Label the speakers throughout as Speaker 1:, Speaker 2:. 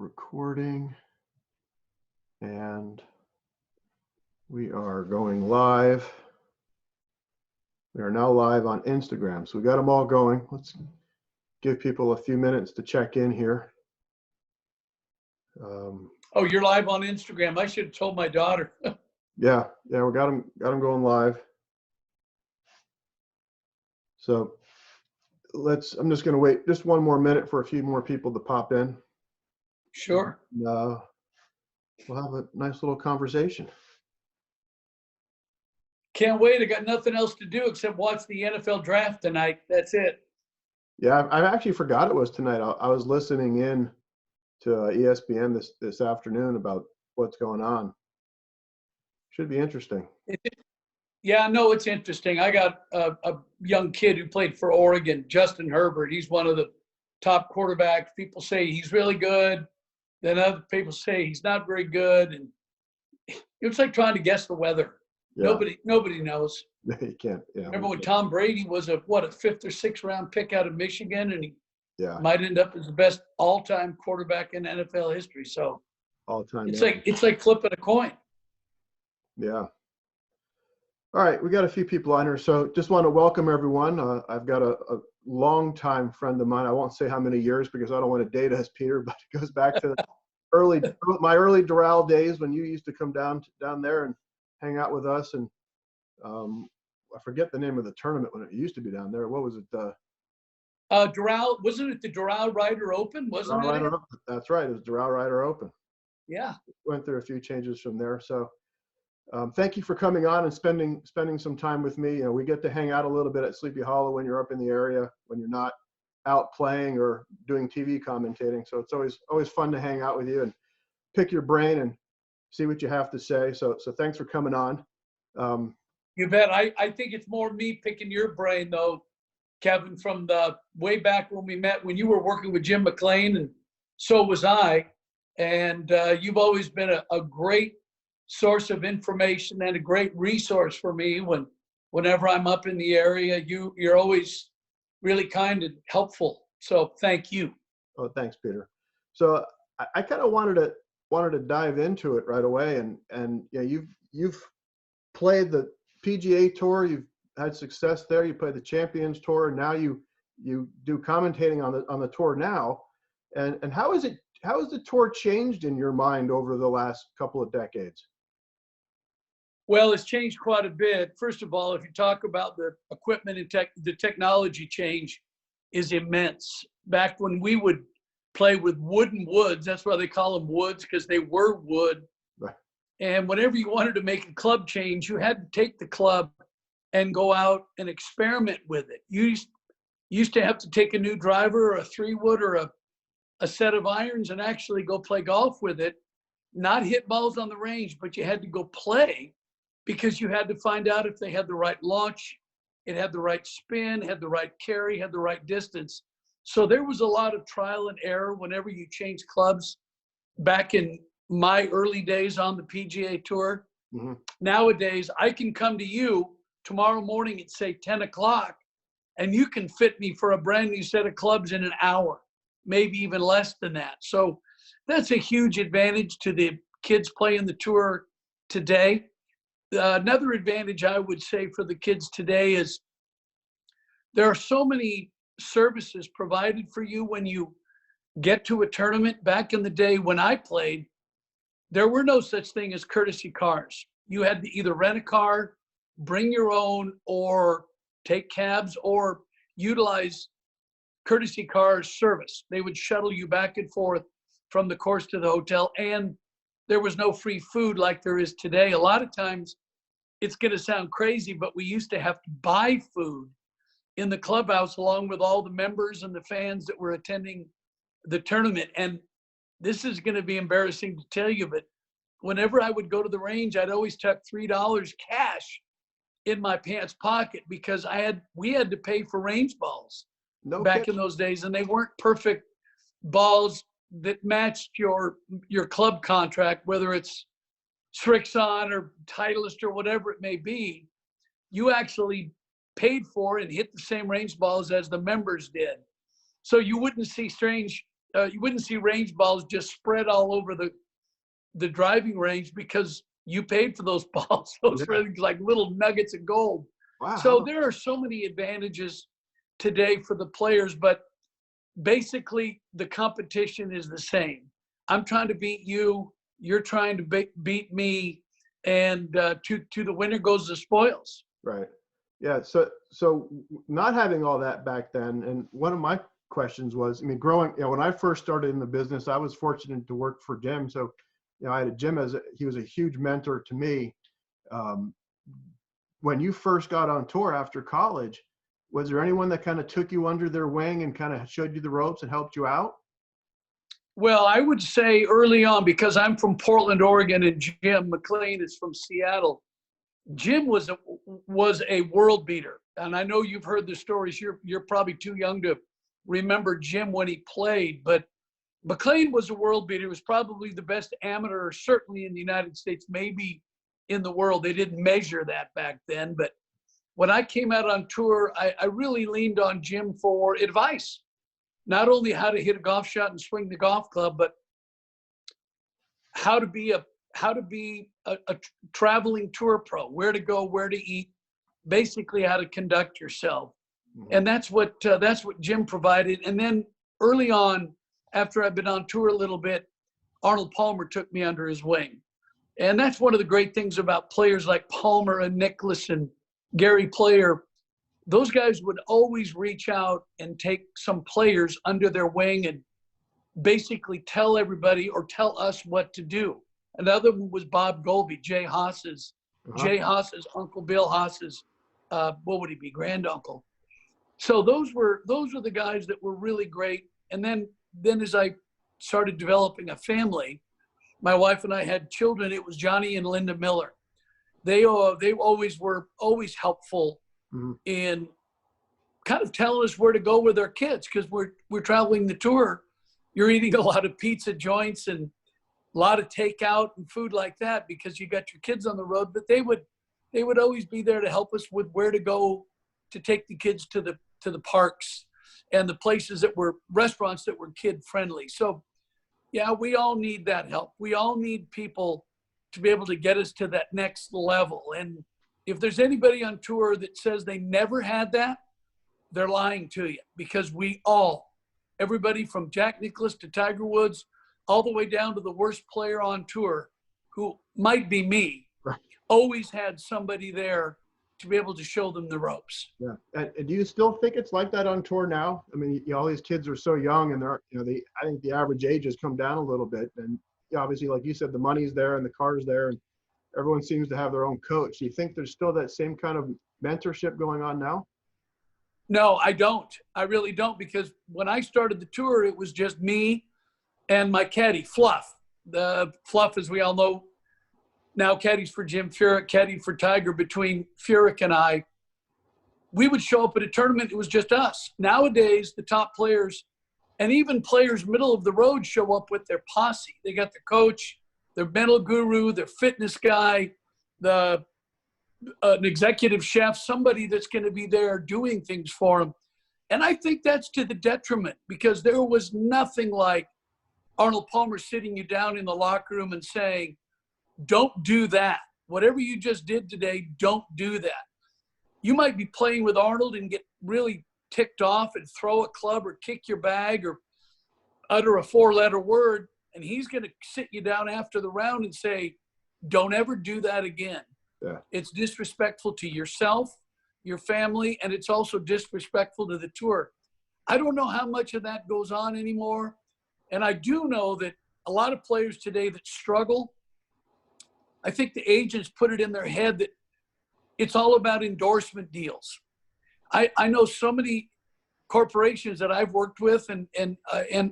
Speaker 1: recording, and we are going live. We are now live on Instagram, so we got them all going. Let's give people a few minutes to check in here.
Speaker 2: Oh, you're live on Instagram. I should have told my daughter.
Speaker 1: Yeah, we got them going live. So I'm just going to wait just one more minute for a few more people to pop in.
Speaker 2: Sure.
Speaker 1: And, we'll have a nice little conversation.
Speaker 2: Can't wait. I got nothing else to do except watch the NFL draft tonight. That's it.
Speaker 1: Yeah, I actually forgot it was tonight. I was listening in to ESPN this afternoon about what's going on. Should be interesting.
Speaker 2: Yeah, no, it's interesting. I got a young kid who played for Oregon, Justin Herbert. He's one of the top quarterbacks. People say he's really good. Then other people say he's not very good. And it's like trying to guess the weather.
Speaker 1: Yeah.
Speaker 2: Nobody knows.
Speaker 1: You can't. Yeah.
Speaker 2: Remember when Tom Brady was a fifth or sixth round pick out of Michigan, and he might end up as the best all-time quarterback in NFL history. So
Speaker 1: all-time.
Speaker 2: It's like flipping a coin.
Speaker 1: Yeah. All right, we got a few people on here, so just want to welcome everyone. I've got a longtime friend of mine. I won't say how many years because I don't want to date us, Peter, but it goes back to my early Doral days when you used to come down there and hang out with us. And I forget the name of the tournament when it used to be down there. What was it?
Speaker 2: Doral, wasn't it the Doral Ryder Open? Wasn't it?
Speaker 1: That's right. It was Doral Ryder Open.
Speaker 2: Yeah.
Speaker 1: Went through a few changes from there. So thank you for coming on and spending some time with me. You know, we get to hang out a little bit at Sleepy Hollow when you're up in the area, when you're not out playing or doing TV commentating. So it's always fun to hang out with you and pick your brain and see what you have to say. So thanks for coming on.
Speaker 2: You bet. I think it's more me picking your brain though, Kevin, from the way back when we met, when you were working with Jim McLean, and so was I. And you've always been a great source of information and a great resource for me whenever I'm up in the area. You're always really kind and helpful. So thank you.
Speaker 1: Oh, thanks, Peter. So I kind of wanted to dive into it right away. And yeah, you've played the PGA Tour. You've had success there. You played the Champions Tour. And now you do commentating on the tour now. And how has the tour changed in your mind over the last couple of decades?
Speaker 2: Well, it's changed quite a bit. First of all, if you talk about the equipment and the technology change is immense. Back when we would play with wooden woods, that's why they call them woods, because they were wood.
Speaker 1: Right.
Speaker 2: And whenever you wanted to make a club change, you had to take the club and go out and experiment with it. You used to have to take a new driver or a 3-wood or a set of irons and actually go play golf with it, not hit balls on the range, but you had to go play, because you had to find out if they had the right launch, it had the right spin, had the right carry, had the right distance. So there was a lot of trial and error whenever you change clubs. Back in my early days on the PGA Tour, Nowadays I can come to you tomorrow morning at say 10 o'clock and you can fit me for a brand new set of clubs in an hour, maybe even less than that. So that's a huge advantage to the kids playing the tour today. Another advantage I would say for the kids today is there are so many services provided for you when you get to a tournament. Back in the day when I played, there were no such thing as courtesy cars. You had to either rent a car, bring your own, or take cabs, or utilize courtesy car service. They would shuttle you back and forth from the course to the hotel, and there was no free food like there is today. A lot of times, it's going to sound crazy, but we used to have to buy food in the clubhouse along with all the members and the fans that were attending the tournament. And this is going to be embarrassing to tell you, but whenever I would go to the range, I'd always tuck $3 cash in my pants pocket because we had to pay for range balls back in those days, and they weren't perfect balls that matched your club contract, whether it's Srixon or Titleist or whatever it may be. You actually paid for and hit the same range balls as the members did. So you wouldn't see strange you wouldn't see range balls just spread all over the driving range because you paid for those balls. Those were like little nuggets of gold.
Speaker 1: Wow.
Speaker 2: So there are so many advantages today for the players, but basically the competition is the same. I'm trying to beat you. You're trying to beat me, and to the winner goes the spoils.
Speaker 1: Right. Yeah. So not having all that back then, and one of my questions was, I mean, when I first started in the business, I was fortunate to work for Jim. So, I had Jim he was a huge mentor to me. When you first got on tour after college, was there anyone that kind of took you under their wing and kind of showed you the ropes and helped you out?
Speaker 2: Well, I would say early on, because I'm from Portland, Oregon, and Jim McLean is from Seattle. Jim was a world beater, and I know you've heard the stories. You're probably too young to remember Jim when he played, but McLean was a world beater. He was probably the best amateur, certainly in the United States, maybe in the world. They didn't measure that back then, but when I came out on tour, I really leaned on Jim for advice. Not only how to hit a golf shot and swing the golf club, but how to be a traveling tour pro, where to go, where to eat, basically how to conduct yourself. Mm-hmm. And that's what Jim provided. And then early on, after I've been on tour a little bit, Arnold Palmer took me under his wing. And that's one of the great things about players like Palmer and Nicklaus and Gary Player. Those guys would always reach out and take some players under their wing and basically tell everybody or tell us what to do. Another one was Bob Golby, Jay Haas's Uncle Bill Haas's, what would he be, granduncle. So those were the guys that were really great. And then as I started developing a family, my wife and I had children. It was Johnny and Linda Miller. They always were helpful mm-hmm. in kind of telling us where to go with our kids, because we're traveling the tour. You're eating a lot of pizza joints and a lot of takeout and food like that because you got your kids on the road. But they would always be there to help us with where to go to take the kids to the parks and the places that were restaurants that were kid friendly. So yeah, we all need that help. We all need people to be able to get us to that next level. And if there's anybody on tour that says they never had that, they're lying to you, because everybody from Jack Nicklaus to Tiger Woods, all the way down to the worst player on tour, who might be me, right, always had somebody there to be able to show them the ropes.
Speaker 1: Yeah. And do you still think it's like that on tour now? I mean, all these kids are so young, and I think the average age has come down a little bit. And obviously, like you said, the money's there and the car's there, and everyone seems to have their own coach. Do you think there's still that same kind of mentorship going on now?
Speaker 2: No, I don't. I really don't, because when I started the tour, it was just me and my caddy, Fluff. The Fluff, as we all know, now caddies for Jim Furyk, caddy for Tiger. Between Furyk and I, we would show up at a tournament. It was just us. Nowadays, the top players and even players middle of the road show up with their posse. They got their coach, their mental guru, their fitness guy, an executive chef, somebody that's going to be there doing things for them. And I think that's to the detriment, because there was nothing like Arnold Palmer sitting you down in the locker room and saying, don't do that. Whatever you just did today, don't do that. You might be playing with Arnold and get really ticked off and throw a club or kick your bag or utter a 4-letter word, and he's going to sit you down after the round and say, don't ever do that again. Yeah. It's disrespectful to yourself, your family, and it's also disrespectful to the tour. I don't know how much of that goes on anymore. And I do know that a lot of players today that struggle, I think the agents put it in their head that it's all about endorsement deals. I know so many corporations that I've worked with and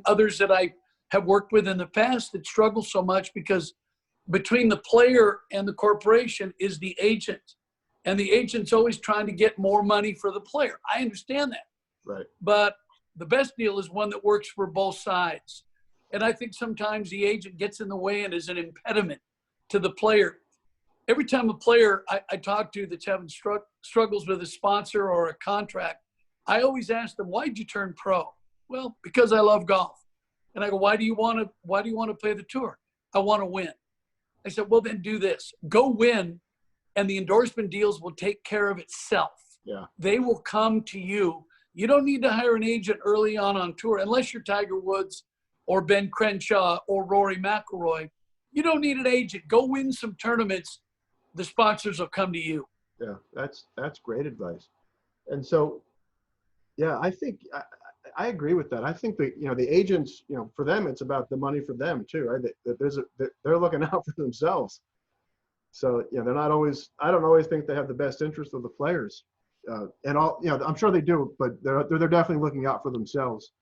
Speaker 2: others that I have worked with in the past that struggle so much because between the player and the corporation is the agent. And the agent's always trying to get more money for the player. I understand that. Right. But the best deal is one that works for both sides. And I think sometimes the agent gets in the way and is an impediment to the player. Every time a player I talk to that's having struggles with a sponsor or a contract, I always ask them, why'd you turn pro? Well, because I love golf. And I go, why do you want to play the tour? I want to win. I said, well, then do this. Go win, and the endorsement deals will take care of itself.
Speaker 1: Yeah.
Speaker 2: They will come to you. You don't need to hire an agent early on tour unless you're Tiger Woods or Ben Crenshaw or Rory McIlroy. You don't need an agent. Go win some tournaments. The sponsors will come to you.
Speaker 1: Yeah, that's great advice. And so, yeah, I think I agree with that. I think that, the agents, for them, it's about the money for them too, right? That they're looking out for themselves. So, they're not always, I don't always think they have the best interest of the players. And all, I'm sure they do, but they're definitely looking out for themselves.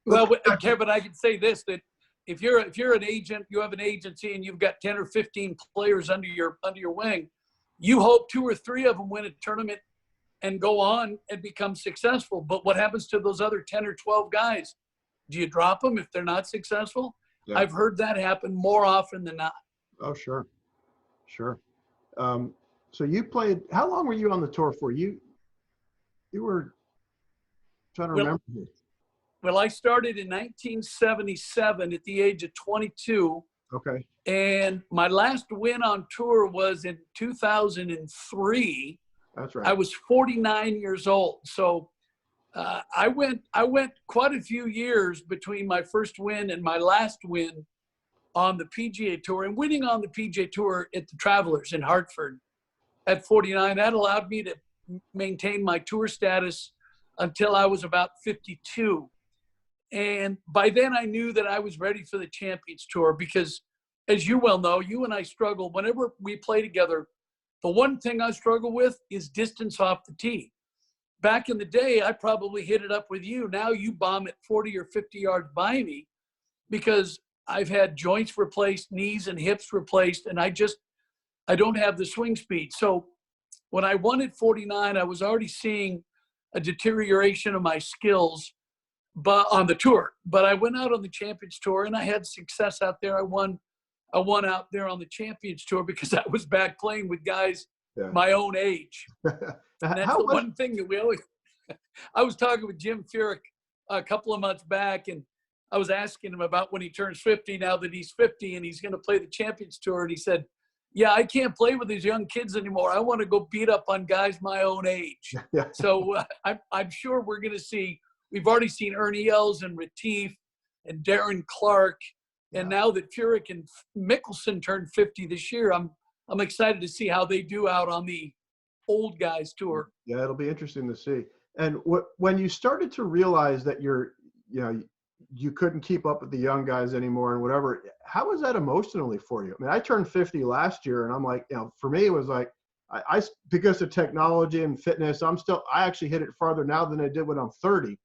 Speaker 2: Well, Kevin, I can say this, that if you're an agent, you have an agency and you've got 10 or 15 players under your wing, you hope 2 or 3 of them win a tournament and go on and become successful. But what happens to those other 10 or 12 guys? Do you drop them if they're not successful? Yeah. I've heard that happen more often than not.
Speaker 1: Oh, sure. So you played, how long were you on the tour for? You were trying to remember.
Speaker 2: Well, I started in 1977 at the age of 22.
Speaker 1: Okay.
Speaker 2: And my last win on tour was in 2003.
Speaker 1: That's right.
Speaker 2: I was 49 years old. So I went quite a few years between my first win and my last win on the PGA Tour. And winning on the PGA Tour at the Travelers in Hartford at 49, that allowed me to maintain my tour status until I was about 52. And by then I knew that I was ready for the Champions Tour because, as you well know, you and I struggle whenever we play together. The one thing I struggle with is distance off the tee. Back in the day, I probably hit it up with you. Now you bomb it 40 or 50 yards by me because I've had joints replaced, knees and hips replaced, and I don't have the swing speed. So when I won at 49, I was already seeing a deterioration of my skills on the tour. But I went out on the Champions Tour and I had success out there. I won out there on the Champions Tour because I was back playing with guys my own age. And that's the one thing that we always – I was talking with Jim Furyk a couple of months back, and I was asking him about when he turns 50, now that he's 50 and he's going to play the Champions Tour. And he said, yeah, I can't play with these young kids anymore. I want to go beat up on guys my own age. So I'm sure we're going to see – we've already seen Ernie Els and Retief and Darren Clark. And now that Furyk and Mickelson turned 50 this year, I'm excited to see how they do out on the old guys tour. Yeah,
Speaker 1: it'll be interesting to see. And when you started to realize that you couldn't keep up with the young guys anymore and whatever, how was that emotionally for you? I mean, I turned 50 last year, and I'm like, for me, it was like, I because of technology and fitness, I actually hit it farther now than I did when I'm 30.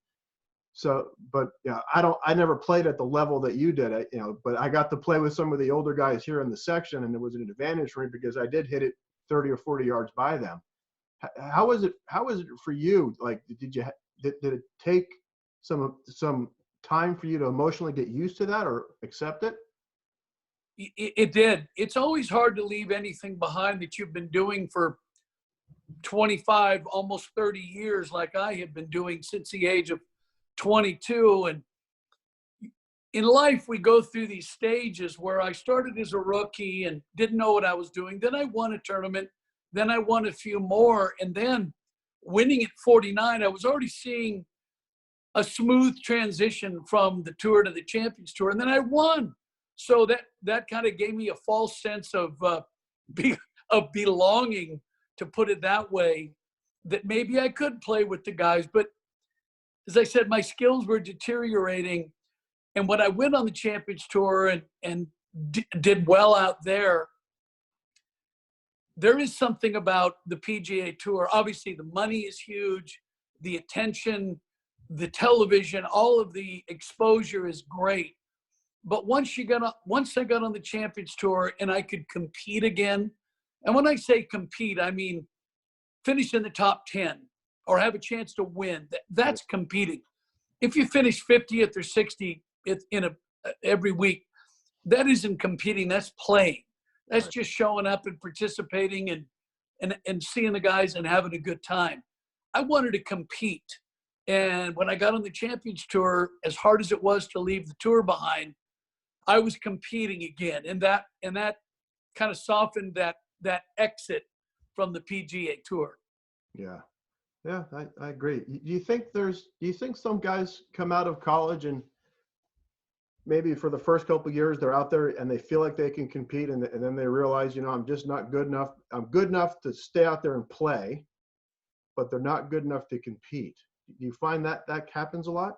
Speaker 1: So, but I never played at the level that you did, but I got to play with some of the older guys here in the section, and it was an advantage for me because I did hit it 30 or 40 yards by them. How was it for you? Like, did it take some time for you to emotionally get used to that or accept it?
Speaker 2: It did. It's always hard to leave anything behind that you've been doing for 25, almost 30 years, like I have been doing since the age of 22. And in life, we go through these stages where I started as a rookie and didn't know what I was doing. Then I won a tournament. Then I won a few more. And then winning at 49, I was already seeing a smooth transition from the tour to the Champions Tour. And then I won. So that kind of gave me a false sense of belonging, to put it that way, that maybe I could play with the guys. But as I said, my skills were deteriorating. And when I went on the Champions Tour and did well out there, there is something about the PGA Tour. Obviously, the money is huge, the attention, the television, all of the exposure is great. But once I got on the Champions Tour and I could compete again, and when I say compete, I mean finish in the top 10 or have a chance to win. That's competing. If you finish 50th or 60th every week, that isn't competing. That's playing. That's just showing up and participating and seeing the guys and having a good time. I wanted to compete. And when I got on the Champions Tour, as hard as it was to leave the tour behind, I was competing again. And that kind of softened that exit from the PGA Tour.
Speaker 1: Yeah. Yeah, I agree. Do you think some guys come out of college and maybe for the first couple of years they're out there and they feel like they can compete, and then they realize, I'm just not good enough. I'm good enough to stay out there and play, but they're not good enough to compete. Do you find that happens a lot?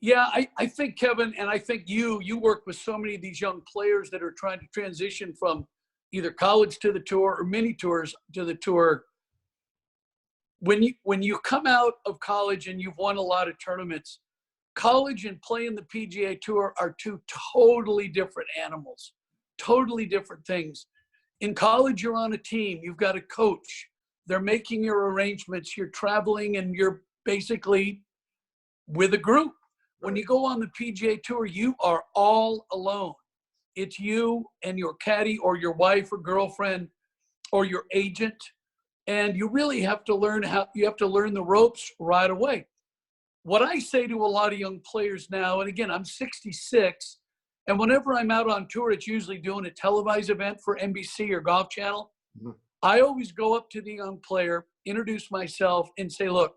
Speaker 2: Yeah, I think, Kevin, and I think you work with so many of these young players that are trying to transition from either college to the tour or mini tours to the tour. When you come out of college and you've won a lot of tournaments, college and playing the PGA Tour are two totally different animals, totally different things. In college, you're on a team. You've got a coach. They're making your arrangements. You're traveling and you're basically with a group. When you go on the PGA Tour, you are all alone. It's you and your caddy or your wife or girlfriend or your agent. And you really have to learn the ropes right away. What I say to a lot of young players now, and again, I'm 66, and whenever I'm out on tour, it's usually doing a televised event for NBC or Golf Channel. Mm-hmm. I always go up to the young player, introduce myself, and say, look,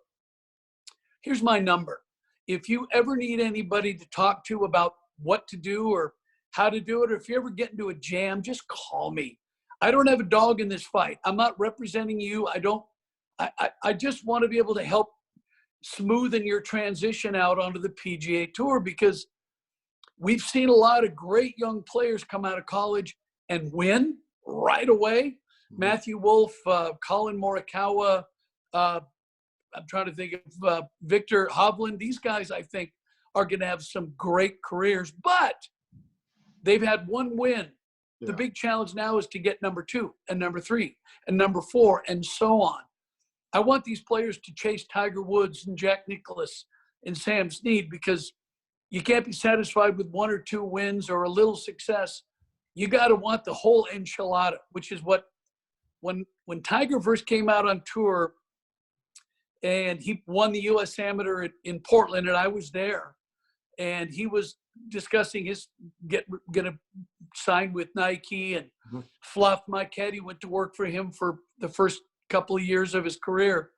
Speaker 2: here's my number. If you ever need anybody to talk to about what to do or how to do it, or if you ever get into a jam, just call me. I don't have a dog in this fight. I'm not representing you. I just want to be able to help smoothen your transition out onto the PGA Tour, because we've seen a lot of great young players come out of college and win right away. Mm-hmm. Matthew Wolff, Colin Morikawa, I'm trying to think of Victor Hovland. These guys, I think, are going to have some great careers, but they've had one win. Yeah. The big challenge now is to get number 2 and number 3 and number 4 and so on. I want these players to chase Tiger Woods and Jack Nicklaus and Sam Snead, because you can't be satisfied with 1 or 2 wins or a little success. You got to want the whole enchilada, which is what when Tiger first came out on tour and he won the U.S. Amateur in Portland, and I was there, and he was discussing his gonna sign with Nike, and mm-hmm. Fluff, my caddy, went to work for him for the first couple of years of his career.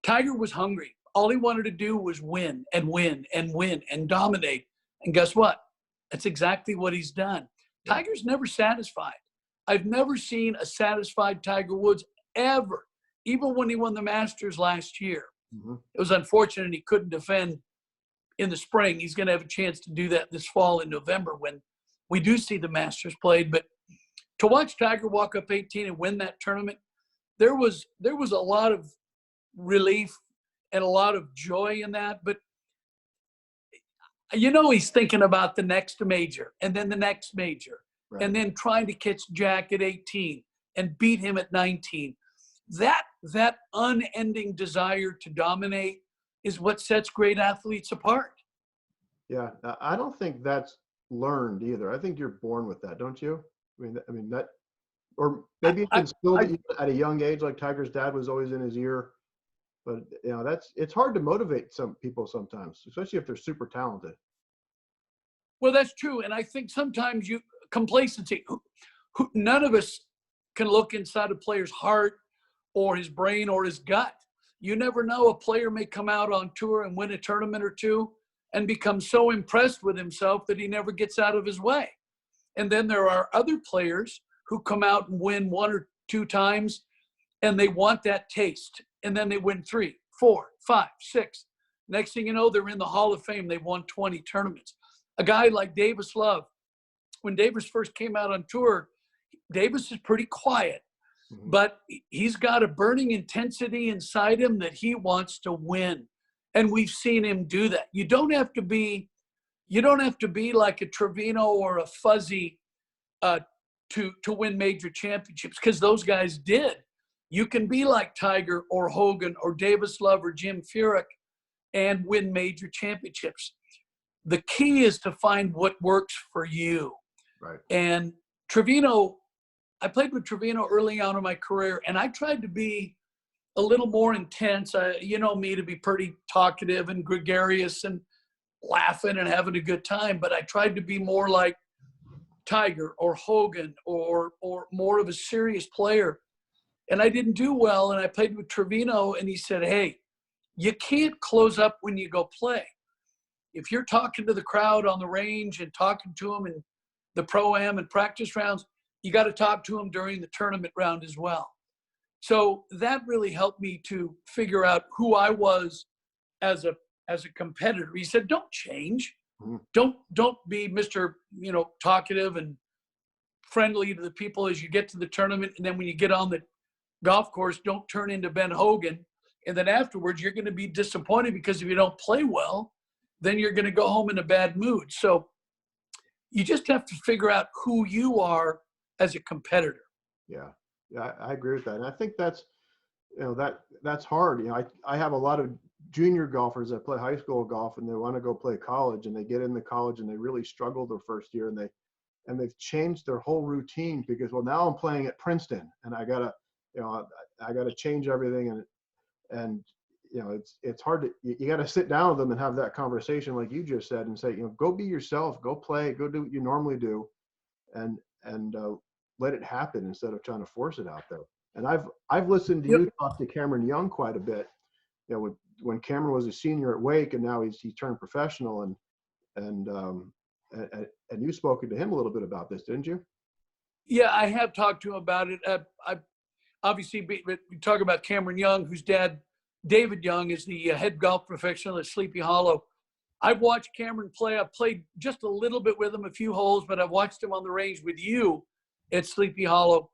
Speaker 2: Tiger was hungry. All he wanted to do was win and win and win and dominate. And guess what? That's exactly what he's done. Yeah. Tiger's never satisfied. I've never seen a satisfied Tiger Woods ever, even when he won the Masters last year. Mm-hmm. It was unfortunate he couldn't defend in the spring. He's going to have a chance to do that this fall in November when we do see the Masters played. But to watch Tiger walk up 18 and win that tournament, there was a lot of relief and a lot of joy in that. But he's thinking about the next major and then the next major, right, and then trying to catch Jack at 18 and beat him at 19. That unending desire to dominate is what sets great athletes apart.
Speaker 1: Yeah, I don't think that's learned either. I think you're born with that, don't you? I mean that, or maybe it's instilled at a young age, like Tiger's dad was always in his ear. But it's hard to motivate some people sometimes, especially if they're super talented.
Speaker 2: Well, that's true, and I think sometimes complacency. None of us can look inside a player's heart or his brain or his gut. You never know. A player may come out on tour and win a tournament or two and become so impressed with himself that he never gets out of his way. And then there are other players who come out and win 1 or 2 times, and they want that taste. And then they win 3, 4, 5, 6. Next thing you know, they're in the Hall of Fame. They've won 20 tournaments. A guy like Davis Love, when Davis first came out on tour, Davis is pretty quiet. But he's got a burning intensity inside him that he wants to win. And we've seen him do that. You don't have to be like a Trevino or a Fuzzy to win major championships, because those guys did. You can be like Tiger or Hogan or Davis Love or Jim Furyk and win major championships. The key is to find what works for you. Right. And Trevino, I played with Trevino early on in my career, and I tried to be a little more intense. You know me to be pretty talkative and gregarious and laughing and having a good time, but I tried to be more like Tiger or Hogan or more of a serious player. And I didn't do well. And I played with Trevino, and he said, hey, you can't close up when you go play. If you're talking to the crowd on the range and talking to them in the pro-am and practice rounds, you got to talk to them during the tournament round as well. So that really helped me to figure out who I was as a competitor. He said, don't change. Don't be Mr. Talkative and friendly to the people as you get to the tournament. And then when you get on the golf course, don't turn into Ben Hogan. And then afterwards, you're going to be disappointed because if you don't play well, then you're going to go home in a bad mood. So you just have to figure out who you are as a competitor.
Speaker 1: Yeah, I agree with that. And I think that's, that's hard. I have a lot of junior golfers that play high school golf and they want to go play college, and they get into college and they really struggle their first year, and they've changed their whole routine because, well, now I'm playing at Princeton and I gotta change everything. And it's hard to, you got to sit down with them and have that conversation like you just said and say, go be yourself, go play, go do what you normally do, and let it happen instead of trying to force it out there. And I've listened to you talk to Cameron Young quite a bit, when Cameron was a senior at Wake and now he turned professional, and you spoke to him a little bit about this, didn't you?
Speaker 2: Yeah, I have talked to him about it. I obviously, we talk about Cameron Young, whose dad, David Young, is the head golf professional at Sleepy Hollow. I've watched Cameron play. I've played just a little bit with him, a few holes, but I've watched him on the range with you at Sleepy Hollow,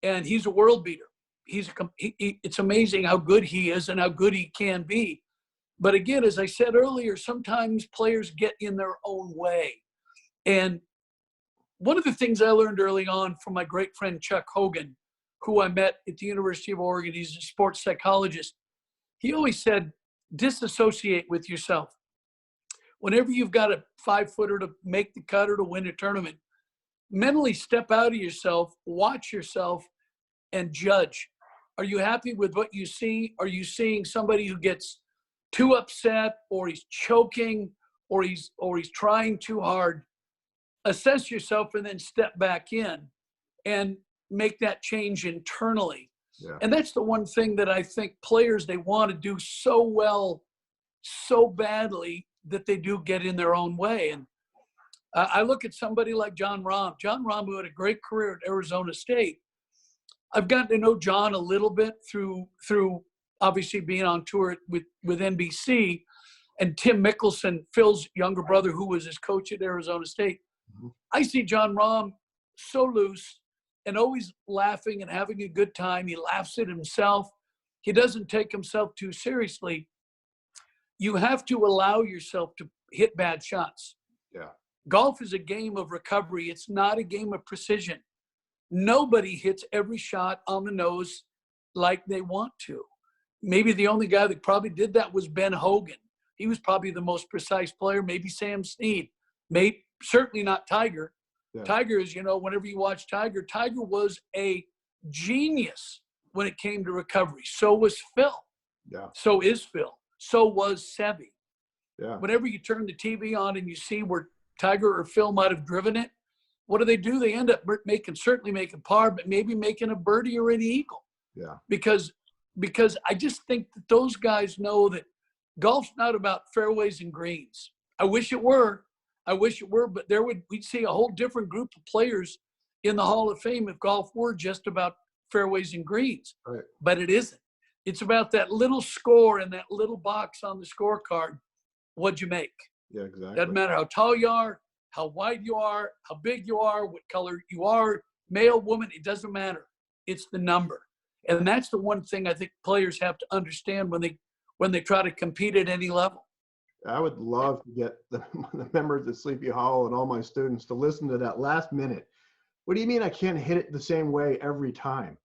Speaker 2: and he's a world beater. It's amazing how good he is and how good he can be. But again, as I said earlier, sometimes players get in their own way. And one of the things I learned early on from my great friend Chuck Hogan, who I met at the University of Oregon, he's a sports psychologist. He always said, disassociate with yourself. Whenever you've got a 5-footer to make the cut or to win a tournament, mentally step out of yourself, watch yourself, and judge. Are you happy with what you see? Are you seeing somebody who gets too upset, or he's choking, or he's trying too hard? Assess yourself and then step back in and make that change internally. Yeah. And that's the one thing that I think players, they want to do so well, so badly, that they do get in their own way. And I look at somebody like John Rahm. John Rahm, who had a great career at Arizona State. I've gotten to know John a little bit through obviously being on tour with NBC, and Tim Mickelson, Phil's younger brother, who was his coach at Arizona State. Mm-hmm. I see John Rahm so loose and always laughing and having a good time. He laughs at himself. He doesn't take himself too seriously. You have to allow yourself to hit bad shots. Yeah. Golf is a game of recovery. It's not a game of precision. Nobody hits every shot on the nose like they want to. Maybe the only guy that probably did that was Ben Hogan. He was probably the most precise player. Maybe Sam Snead. Certainly not Tiger. Yeah. Tiger is, whenever you watch Tiger was a genius when it came to recovery. So was Phil. Yeah. So is Phil. So was Seve. Yeah. Whenever you turn the TV on and you see where Tiger or Phil might have driven it, what do? They end up certainly making par, but maybe making a birdie or an eagle. Yeah. Because I just think that those guys know that golf's not about fairways and greens. I wish it were, but we'd see a whole different group of players in the Hall of Fame if golf were just about fairways and greens. Right. But it isn't. It's about that little score in that little box on the scorecard. What'd you make? Yeah, exactly. Doesn't matter how tall you are, how wide you are, how big you are, what color you are, male, woman, it doesn't matter. It's the number. And that's the one thing I think players have to understand when they try to compete at any level.
Speaker 1: I would love to get the members of Sleepy Hollow and all my students to listen to that last minute. What do you mean I can't hit it the same way every time?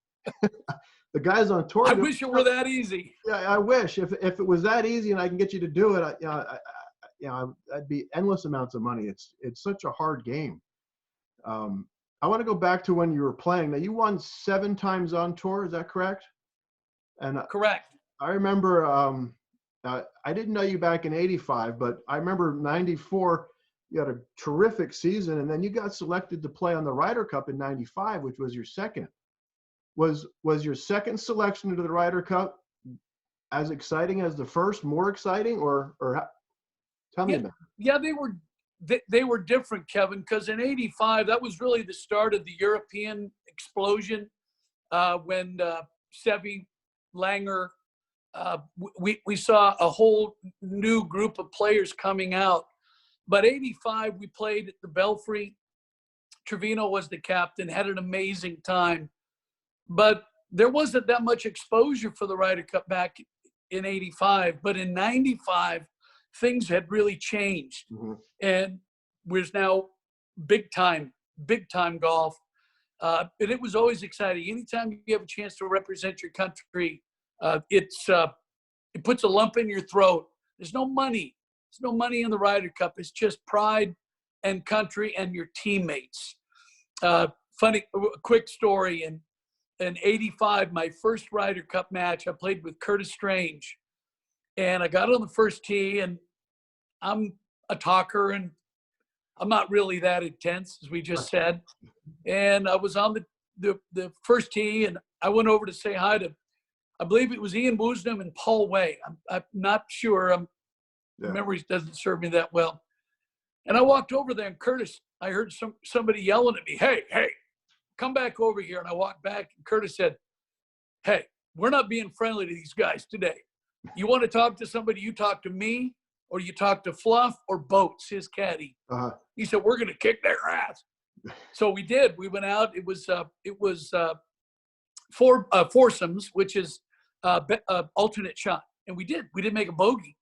Speaker 1: The guys on tour.
Speaker 2: I wish it were that easy.
Speaker 1: Yeah, I wish. If it was that easy and I can get you to do it, I'd be endless amounts of money. It's such a hard game. I want to go back to when you were playing. Now, you won 7 times on tour. Is that correct? And
Speaker 2: Correct.
Speaker 1: I remember, I didn't know you back in '85, but I remember '94, you had a terrific season, and then you got selected to play on the Ryder Cup in '95, which was your second. Was your second selection into the Ryder Cup as exciting as the first, more exciting, or tell me
Speaker 2: Yeah,
Speaker 1: about
Speaker 2: yeah, they were different, Kevin, because in '85 that was really the start of the European explosion when Seve, Langer, we saw a whole new group of players coming out. But '85 we played at the Belfry. Trevino was the captain, had an amazing time. But there wasn't that much exposure for the Ryder Cup back in '85. But in '95, things had really changed.
Speaker 1: Mm-hmm.
Speaker 2: And was now big time golf. And it was always exciting. Anytime you have a chance to represent your country, it puts a lump in your throat. There's no money. There's no money in the Ryder Cup. It's just pride and country and your teammates. Funny, quick story. In '85, my first Ryder Cup match, I played with Curtis Strange. And I got on the first tee, and I'm a talker, and I'm not really that intense, as we just said. And I was on the first tee, and I went over to say hi to, I believe it was Ian Woosnam and Paul Way. I'm not sure. My memory doesn't serve me that well. And I walked over there, and Curtis, I heard somebody yelling at me, hey, come back over here. And I walked back, and Curtis said, hey, we're not being friendly to these guys today. You want to talk to somebody, you talk to me, or you talk to Fluff or Boats, his caddy.
Speaker 1: Uh-huh.
Speaker 2: He said, we're going to kick their ass. So we did. We went out. It was foursomes, which is alternate shot. And we did make a bogey,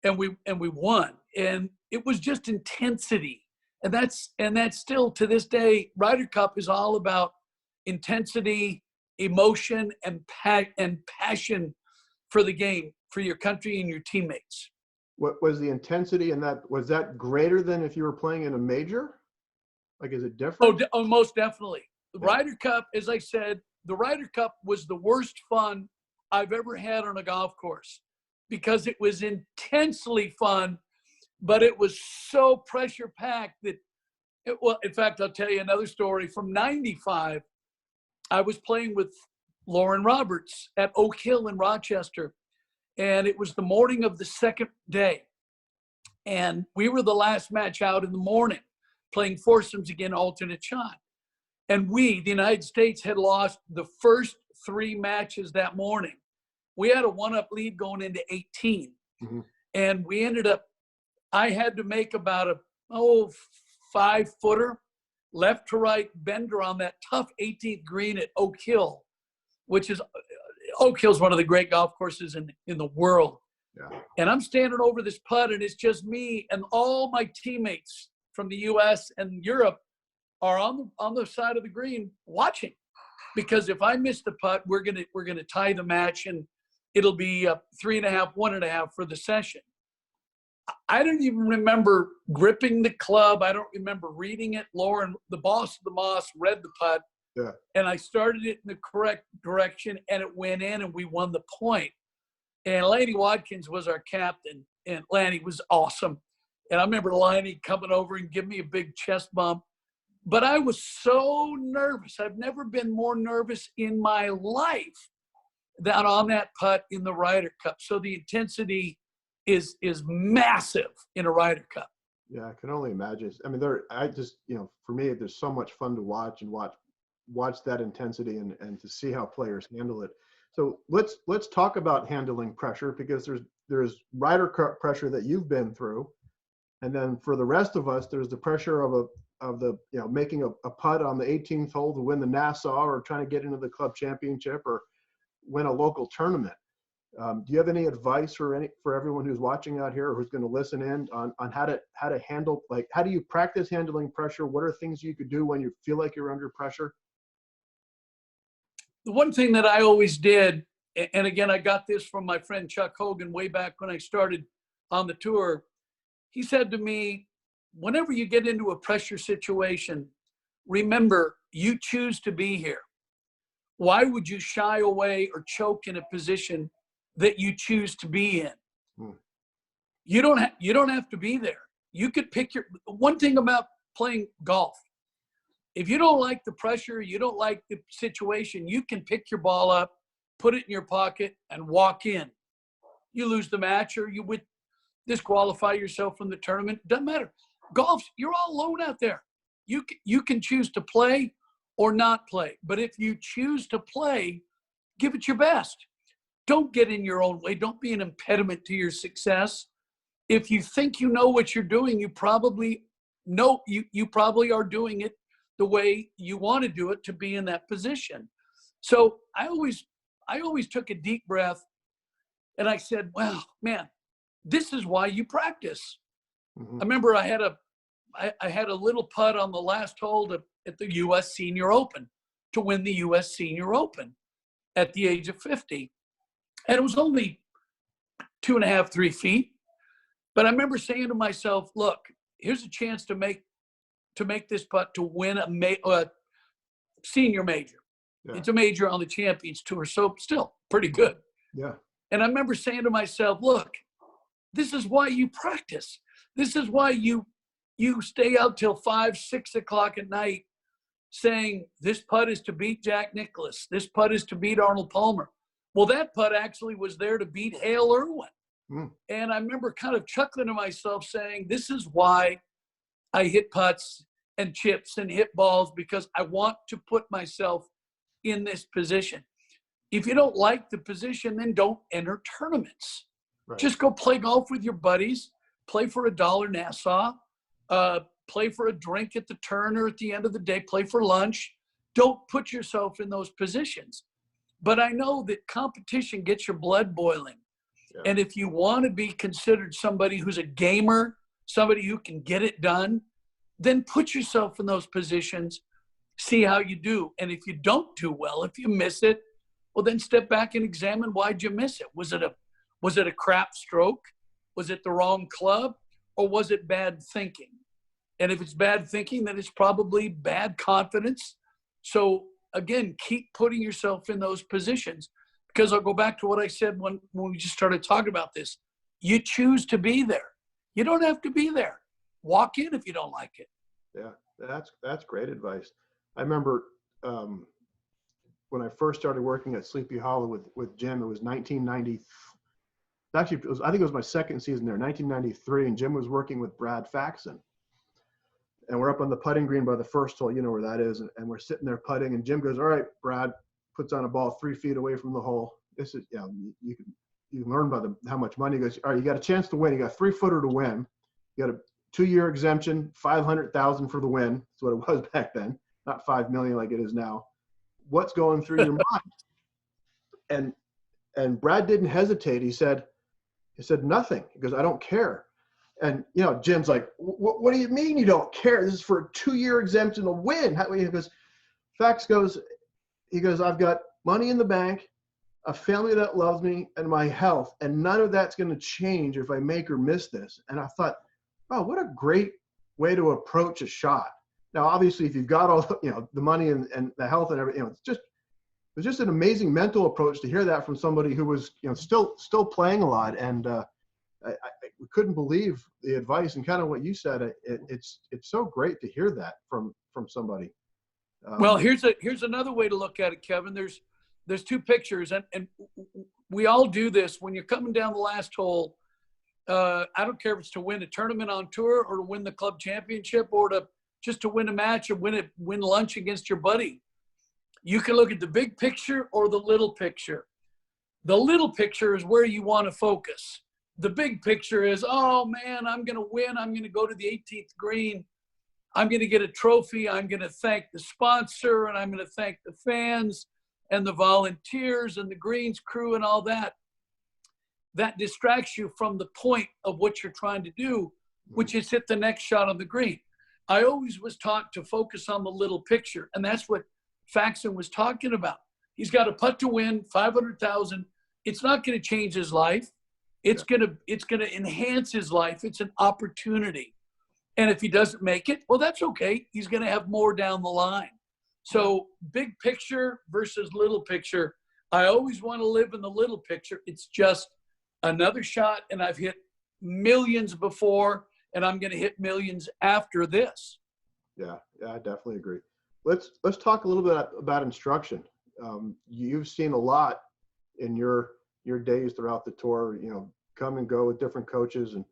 Speaker 2: and we won. And it was just intensity. And that's still to this day, Ryder Cup is all about intensity, emotion, and passion for the game, for your country and your teammates.
Speaker 1: What was the intensity in that? Was that greater than if you were playing in a major? Like, is it different?
Speaker 2: Oh, most definitely. The Ryder Cup, as I said, the Ryder Cup was the worst fun I've ever had on a golf course, because it was intensely fun, but it was so pressure packed that well, in fact, I'll tell you another story from '95. I was playing with Lauren Roberts at Oak Hill in Rochester, and it was the morning of the second day. And we were the last match out in the morning, playing foursomes again, alternate shot. And we, the United States, had lost the first 3 matches that morning. We had a 1-up lead going into 18.
Speaker 1: Mm-hmm.
Speaker 2: And we ended up, I had to make about a 5-footer, left to right bender on that tough 18th green at Oak Hill, which is, Oak Hill's one of the great golf courses in the world.
Speaker 1: Yeah.
Speaker 2: And I'm standing over this putt, and it's just me, and all my teammates from the U.S. and Europe are on the side of the green watching, because if I miss the putt, we're gonna tie the match, and it'll be 3.5, 1.5 for the session. I don't even remember gripping the club. I don't remember reading it. Lauren, the boss of the Moss, read the putt.
Speaker 1: Yeah.
Speaker 2: And I started it in the correct direction, and it went in, and we won the point. And Lanny Watkins was our captain, and Lanny was awesome. And I remember Lanny coming over and giving me a big chest bump. But I was so nervous. I've never been more nervous in my life than on that putt in the Ryder Cup. So the intensity is massive in a Ryder Cup.
Speaker 1: Yeah, I can only imagine. I mean, for me, there's so much fun to watch and watch that intensity and to see how players handle it. So let's talk about handling pressure, because there's Ryder Cup pressure that you've been through, and then for the rest of us, there's the pressure of making a putt on the 18th hole to win the Nassau, or trying to get into the club championship or win a local tournament. Do you have any advice for everyone who's watching out here or who's going to listen in on how to handle, like, how do you practice handling pressure? What are things you could do when you feel like you're under pressure?
Speaker 2: The one thing that I always did, and again, I got this from my friend Chuck Hogan way back when I started on the tour. He said to me, whenever you get into a pressure situation, remember, you choose to be here. Why would you shy away or choke in a position that you choose to be in? You don't have to be there. You could pick one thing about playing golf. If you don't like the pressure, you don't like the situation, you can pick your ball up, put it in your pocket, and walk in. You lose the match or you would disqualify yourself from the tournament. Doesn't matter. Golf, you're all alone out there. You can choose to play or not play. But if you choose to play, give it your best. Don't get in your own way. Don't be an impediment to your success. If you think you know what you're doing, you probably are doing it the way you want to do it to be in that position. So I always took a deep breath and I said, well, man, this is why you practice. Mm-hmm. I remember I had a little putt on the last hole at the U.S. Senior Open to win the U.S. Senior Open at the age of 50. And it was only 2.5, 3 feet. But I remember saying to myself, look, here's a chance to make this putt to win a senior major. Yeah. It's a major on the Champions Tour, so still pretty good.
Speaker 1: Yeah.
Speaker 2: And I remember saying to myself, look, this is why you practice. This is why you stay out till 5, 6 o'clock at night saying this putt is to beat Jack Nicklaus. This putt is to beat Arnold Palmer. Well, that putt actually was there to beat Hale Irwin. And I remember kind of chuckling to myself saying, this is why I hit putts and chips and hit balls, because I want to put myself in this position. If you don't like the position, then don't enter tournaments. Right. Just go play golf with your buddies, play for $1 Nassau, play for a drink at the Turner at the end of the day, play for lunch. Don't put yourself in those positions. But I know that competition gets your blood boiling. Yeah. And if you want to be considered somebody who's a gamer, somebody who can get it done, then put yourself in those positions, see how you do. And if you don't do well, if you miss it, well, then step back and examine why'd you miss it. Was it a crap stroke? Was it the wrong club? Or was it bad thinking? And if it's bad thinking, then it's probably bad confidence. So again, keep putting yourself in those positions. Because I'll go back to what I said when we just started talking about this. You choose to be there. You don't have to be there. Walk in if you don't like it.
Speaker 1: Yeah, that's great advice. I remember when I first started working at Sleepy Hollow with Jim, it was 1990. Actually, I think it was my second season there, 1993, and Jim was working with Brad Faxon. And we're up on the putting green by the first hole, you know where that is, and we're sitting there putting, and Jim goes, all right, Brad, puts on a ball 3 feet away from the hole. This is, you can learn by how much money. He goes, all right, you got a chance to win. You got a 3-footer to win. You got a 2-year exemption, $500,000 for the win. That's what it was back then, not $5 million like it is now. What's going through your mind? And Brad didn't hesitate. He said nothing. He goes, I don't care. And Jim's like, what do you mean you don't care? This is for a 2-year exemption to win. He goes, Fax goes. He goes, I've got money in the bank, a family that loves me, and my health, and none of that's going to change if I make or miss this. And I thought, wow, what a great way to approach a shot. Now, obviously, if you've got all the money and the health and everything, it was just an amazing mental approach to hear that from somebody who was still playing a lot. And I couldn't believe the advice and kind of what you said. It's so great to hear that from somebody.
Speaker 2: Well, here's another way to look at it, Kevin. There's 2 pictures, and we all do this when you're coming down the last hole. I don't care if it's to win a tournament on tour or to win the club championship or just to win a match or win lunch against your buddy. You can look at the big picture or the little picture. The little picture is where you want to focus. The big picture is, oh man, I'm going to win. I'm going to go to the 18th green. I'm going to get a trophy. I'm going to thank the sponsor, and I'm going to thank the fans and the volunteers and the greens crew and all that. That distracts you from the point of what you're trying to do, which is hit the next shot on the green. I always was taught to focus on the little picture, and that's what Faxon was talking about. He's got a putt to win, $500,000. It's not going to change his life. It's going to enhance his life. It's an opportunity. And if he doesn't make it, well, that's okay. He's going to have more down the line. So big picture versus little picture. I always want to live in the little picture. It's just another shot, and I've hit millions before, and I'm going to hit millions after this.
Speaker 1: Yeah, I definitely agree. Let's talk a little bit about instruction. You've seen a lot in your days throughout the tour, come and go with different coaches. And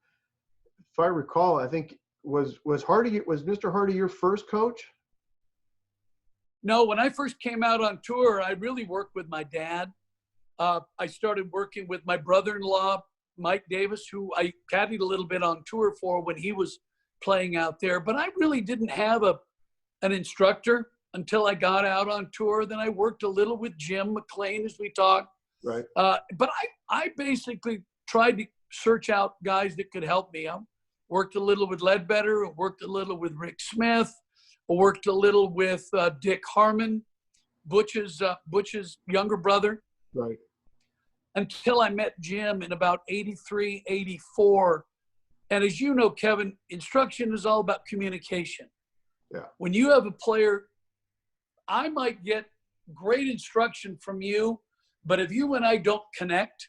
Speaker 1: if I recall, I think was Mr. Hardy your first coach?
Speaker 2: No, when I first came out on tour, I really worked with my dad. I started working with my brother-in-law, Mike Davis, who I caddied a little bit on tour for when he was playing out there. But I really didn't have an instructor until I got out on tour. Then I worked a little with Jim McLean, as we talked.
Speaker 1: Right.
Speaker 2: But I basically tried to search out guys that could help me. I worked a little with Ledbetter, worked a little with Rick Smith, worked a little with Dick Harmon, Butch's younger brother.
Speaker 1: Right.
Speaker 2: Until I met Jim in about 83, 84. And as you know, Kevin, instruction is all about communication.
Speaker 1: Yeah.
Speaker 2: When you have a player, I might get great instruction from you, but if you and I don't connect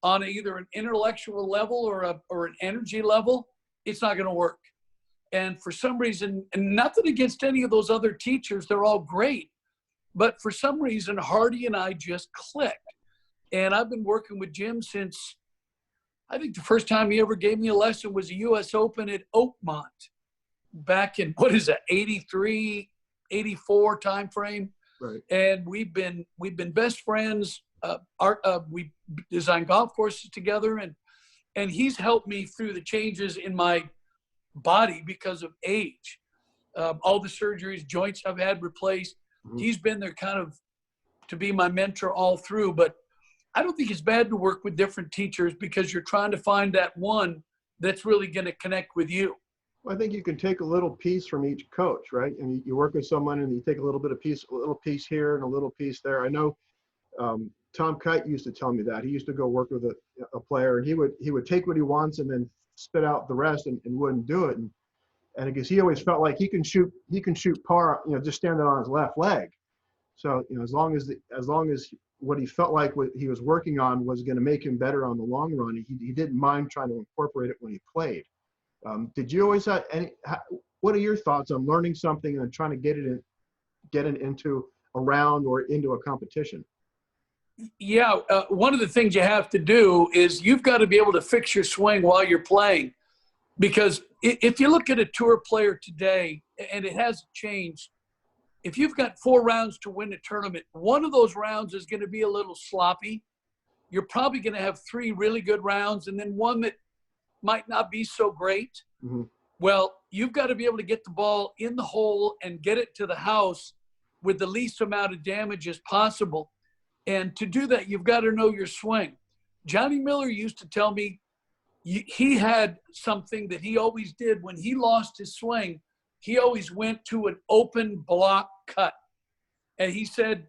Speaker 2: on either an intellectual level or an energy level, it's not going to work. And for some reason, and nothing against any of those other teachers, they're all great. But for some reason, Hardy and I just clicked. And I've been working with Jim since, I think the first time he ever gave me a lesson was a U.S. Open at Oakmont back in, 83, 84 timeframe.
Speaker 1: Right.
Speaker 2: And we've been best friends. We designed golf courses together, and he's helped me through the changes in my body because of age. All the surgeries, joints I've had replaced. Mm-hmm. He's been there kind of to be my mentor all through. But I don't think it's bad to work with different teachers because you're trying to find that one that's really going to connect with you.
Speaker 1: Well, I think you can take a little piece from each coach, right? And you work with someone and you take a little piece here and a little piece there. I know Tom Kite used to tell me that. He used to go work with a player, and he would take what he wants and then spit out the rest and wouldn't do it. And I guess he always felt like he can shoot par, just standing on his left leg. So, as long as what he felt like what he was working on was going to make him better on the long run, he didn't mind trying to incorporate it when he played. Did you always have what are your thoughts on learning something and then trying to get it into a round or into a competition?
Speaker 2: Yeah, one of the things you have to do is you've got to be able to fix your swing while you're playing. Because if you look at a tour player today, and it hasn't changed, if you've got 4 rounds to win a tournament, one of those rounds is going to be a little sloppy. You're probably going to have 3 really good rounds and then one that might not be so great. Mm-hmm. Well, you've got to be able to get the ball in the hole and get it to the house with the least amount of damage as possible. And to do that, you've got to know your swing. Johnny Miller used to tell me he had something that he always did when he lost his swing. He always went to an open block cut. And he said,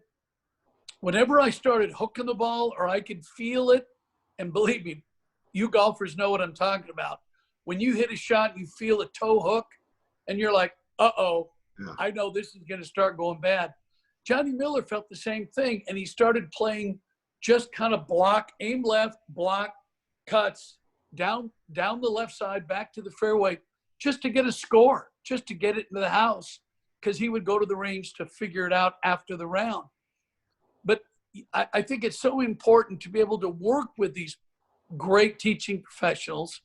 Speaker 2: whenever I started hooking the ball or I could feel it, and believe me, you golfers know what I'm talking about. When you hit a shot, you feel a toe hook, and you're like, uh-oh, yeah. I know this is going to start going bad. Johnny Miller felt the same thing, and he started playing just kind of block, aim left, block, cuts, down the left side, back to the fairway, just to get a score, just to get it into the house, because he would go to the range to figure it out after the round. But I think it's so important to be able to work with these great teaching professionals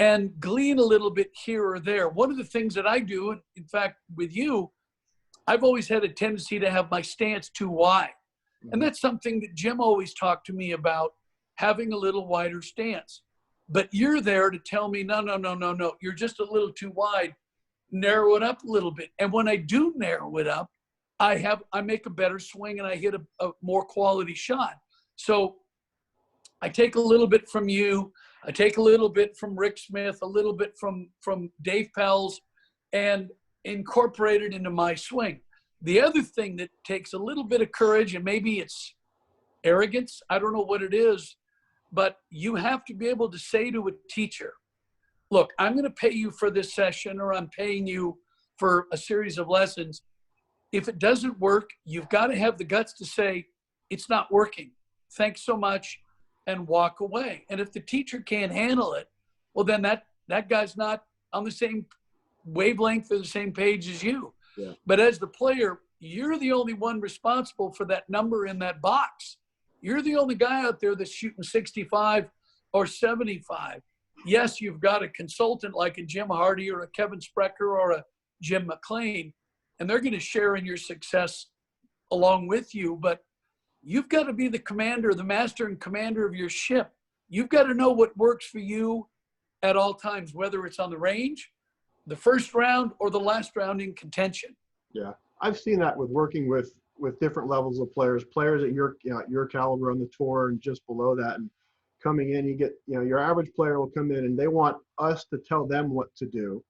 Speaker 2: and glean a little bit here or there. One of the things that I do, in fact, with you, I've always had a tendency to have my stance too wide. And that's something that Jim always talked to me about, having a little wider stance. But you're there to tell me, no, you're just a little too wide. Narrow it up a little bit. And when I do narrow it up, I make a better swing and I hit a more quality shot. So I take a little bit from you. I take a little bit from Rick Smith, a little bit from Dave Pells, and incorporate it into my swing. The other thing that takes a little bit of courage, and maybe it's arrogance, I don't know what it is, but you have to be able to say to a teacher, look, I'm going to pay you for this session, or I'm paying you for a series of lessons. if it doesn't work, you've got to have the guts to say, it's not working. Thanks so much, and walk away. And if the teacher can't handle it, well, then that guy's not on the same wavelength or the same page as you.
Speaker 1: Yeah.
Speaker 2: But as the player, you're the only one responsible for that number in that box. You're the only guy out there that's shooting 65 or 75. Yes, you've got a consultant like a Jim Hardy or a Kevin Sprecher or a Jim McLean, and they're going to share in your success along with you. But you've got to be the commander, the master and commander of your ship. You've got to know what works for you at all times, whether it's on the range, the first round, or the last round in contention.
Speaker 1: Yeah, I've seen that with working with different levels of players at your caliber on the tour and just below that, and coming in, you get, your average player will come in and they want us to tell them what to do.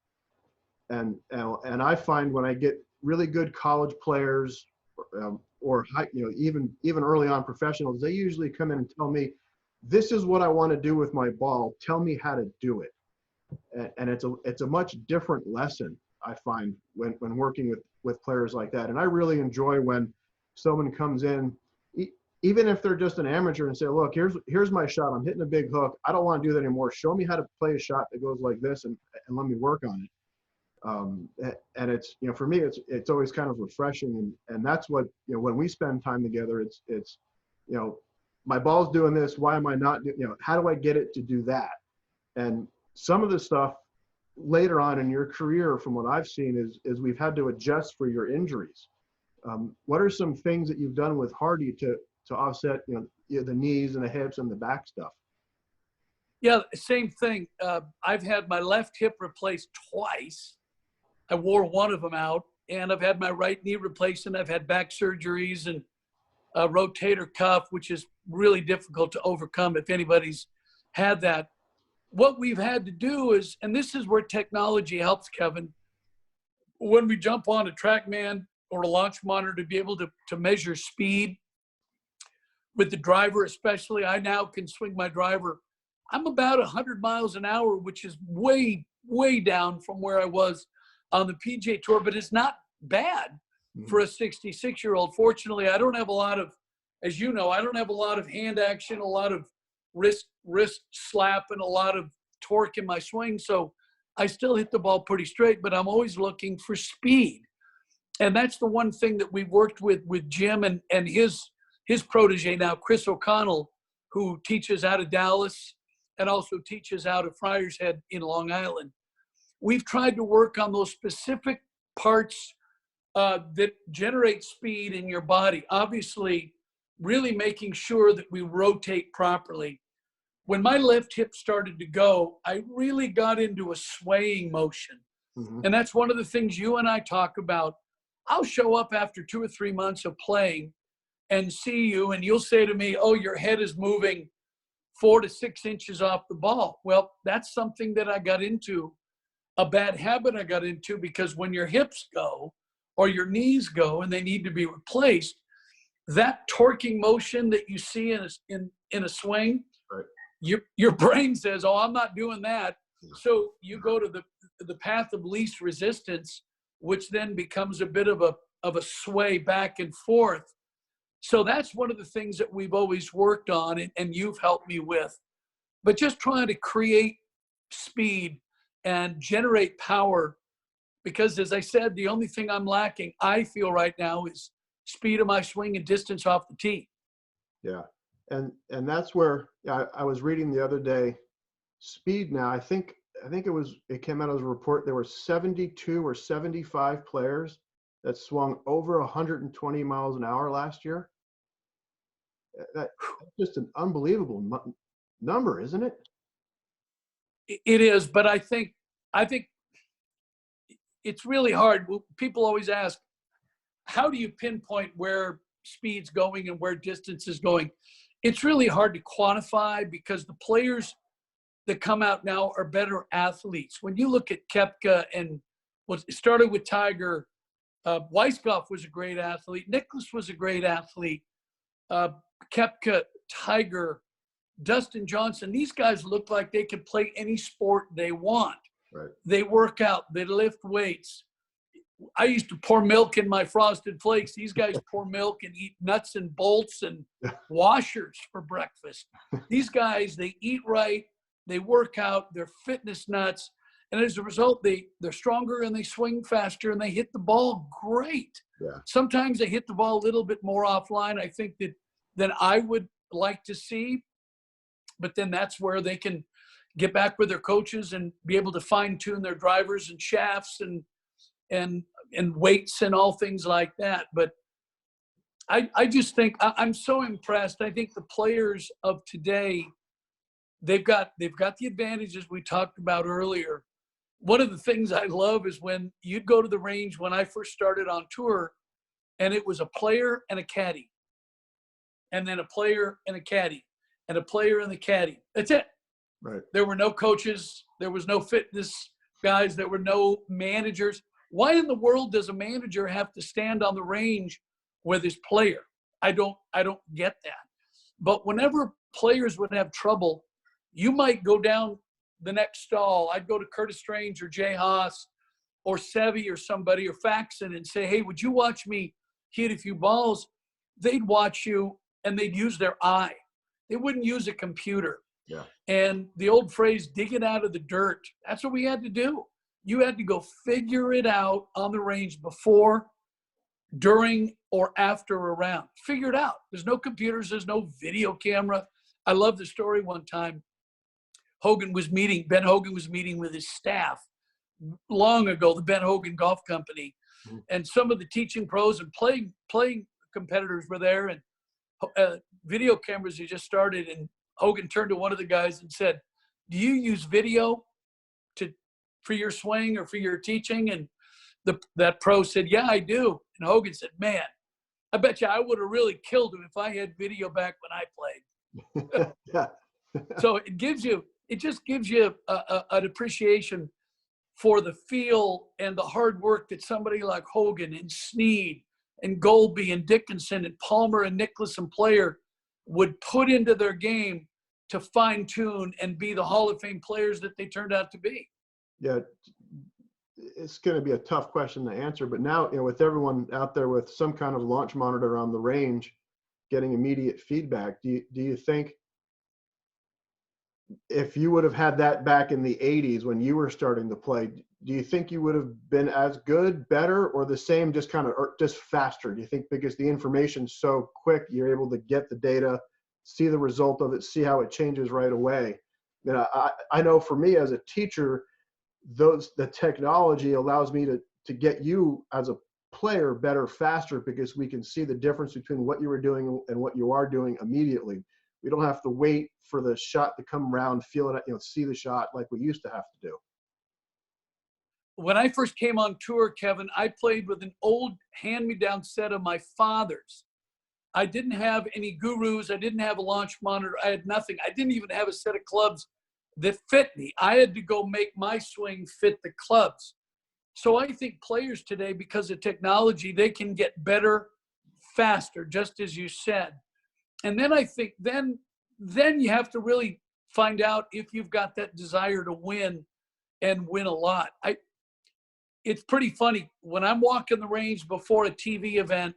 Speaker 1: And I find when I get really good college players, or high, even early on professionals, they usually come in and tell me, this is what I want to do with my ball. Tell me how to do it. And it's a much different lesson, I find, when working with players like that. And I really enjoy when someone comes in, even if they're just an amateur, and say, look, here's my shot. I'm hitting a big hook. I don't want to do that anymore. Show me how to play a shot that goes like this, and let me work on it. And it's, for me, it's always kind of refreshing. And that's what, when we spend time together, it's my ball's doing this. Why am I not how do I get it to do that? And some of the stuff later on in your career, from what I've seen, is we've had to adjust for your injuries. What are some things that you've done with Hardy to offset, the knees and the hips and the back stuff?
Speaker 2: Yeah, same thing. I've had my left hip replaced twice. I wore one of them out, and I've had my right knee replaced, and I've had back surgeries and a rotator cuff, which is really difficult to overcome if anybody's had that. What we've had to do is, and this is where technology helps, Kevin, when we jump on a TrackMan or a launch monitor to be able to measure speed with the driver, especially. I now can swing my driver. I'm about 100 miles an hour, which is way, way down from where I was on the PGA Tour, but it's not bad for a 66-year-old. Fortunately, I don't have a lot of, as you know, I don't have a lot of hand action, a lot of wrist slap, and a lot of torque in my swing. So I still hit the ball pretty straight, but I'm always looking for speed. And that's the one thing that we've worked with Jim and his protege now, Chris O'Connell, who teaches out of Dallas and also teaches out of Friars Head in Long Island. We've tried to work on those specific parts that generate speed in your body. Obviously, really making sure that we rotate properly. When my left hip started to go, I really got into a swaying motion. Mm-hmm. And that's one of the things you and I talk about. I'll show up after 2 or 3 months of playing and see you, and you'll say to me, oh, your head is moving 4 to 6 inches off the ball. Well, that's something that I got into, a bad habit I got into, because when your hips go or your knees go and they need to be replaced, that torquing motion that you see in a swing, right, your brain says, oh, I'm not doing that. So you go to the path of least resistance, which then becomes a bit of a sway back and forth. So that's one of the things that we've always worked on, and you've helped me with. But just trying to create speed and generate power, because as I said, the only thing I'm lacking, I feel right now, is speed of my swing and distance off the tee.
Speaker 1: Yeah, and that's where I was reading the other day, speed now, I think it came out as a report, there were 72 or 75 players that swung over 120 miles an hour last year. That's just an unbelievable number, isn't it?
Speaker 2: It is, but I think it's really hard. People always ask, how do you pinpoint where speed's going and where distance is going? It's really hard to quantify, because the players that come out now are better athletes. When you look at Koepka, and what started with Tiger, Weiskopf was a great athlete. Nicklaus was a great athlete. Koepka, Tiger, Dustin Johnson, these guys look like they can play any sport they want. Right. They work out, they lift weights. I used to pour milk in my Frosted Flakes. These guys pour milk and eat nuts and bolts and washers for breakfast. These guys, they eat right, they work out, they're fitness nuts. And as a result, they're stronger and they swing faster and they hit the ball great.
Speaker 1: Yeah.
Speaker 2: Sometimes they hit the ball a little bit more offline, I think, than I would like to see. But then that's where they can get back with their coaches and be able to fine tune their drivers and shafts and weights and all things like that. But I just think I'm so impressed. I think the players of today, they've got the advantages we talked about earlier. One of the things I love is when you'd go to the range when I first started on tour, and it was a player and a caddy, and then a player and a caddy, and a player and a caddy. That's it.
Speaker 1: Right.
Speaker 2: There were no coaches. There was no fitness guys. There were no managers. Why in the world does a manager have to stand on the range with his player? I don't get that. But whenever players would have trouble, you might go down the next stall. I'd go to Curtis Strange or Jay Haas or Sevy or somebody or Faxon and say, hey, would you watch me hit a few balls? They'd watch you and they'd use their eye. They wouldn't use a computer.
Speaker 1: Yeah.
Speaker 2: And the old phrase, dig it out of the dirt, that's what we had to do. You had to go figure it out on the range before, during, or after a round. Figure it out. There's no computers. There's no video camera. I love the story one time. Ben Hogan was meeting with his staff long ago, the Ben Hogan Golf Company. Mm-hmm. And some of the teaching pros and playing competitors were there, and video cameras had just started. And Hogan turned to one of the guys and said, do you use video for your swing or for your teaching? And that pro said, yeah, I do. And Hogan said, man, I bet you I would have really killed him if I had video back when I played.
Speaker 1: Yeah.
Speaker 2: So it just gives you an appreciation for the feel and the hard work that somebody like Hogan and Snead and Golby and Dickinson and Palmer and Nicklaus and Player would put into their game to fine tune and be the Hall of Fame players that they turned out to be.
Speaker 1: Yeah, it's going to be a tough question to answer, but now, with everyone out there with some kind of launch monitor on the range, getting immediate feedback, do you think if you would have had that back in the 80s when you were starting to play, do you think you would have been as good, better, or the same, just kind of, or just faster? Do you think because the information's so quick, you're able to get the data, see the result of it, see how it changes right away? I know for me as a teacher, the technology allows me to get you as a player better faster, because we can see the difference between what you were doing and what you are doing immediately. We don't have to wait for the shot to come around, feel it, see the shot like we used to have to do.
Speaker 2: When I first came on tour, Kevin, I played with an old hand-me-down set of my father's. I didn't have any gurus. I didn't have a launch monitor. I had nothing. I didn't even have a set of clubs that fit me. I had to go make my swing fit the clubs. So I think players today, because of technology, they can get better faster, just as you said. And then I think then you have to really find out if you've got that desire to win and win a lot. It's pretty funny. When I'm walking the range before a TV event,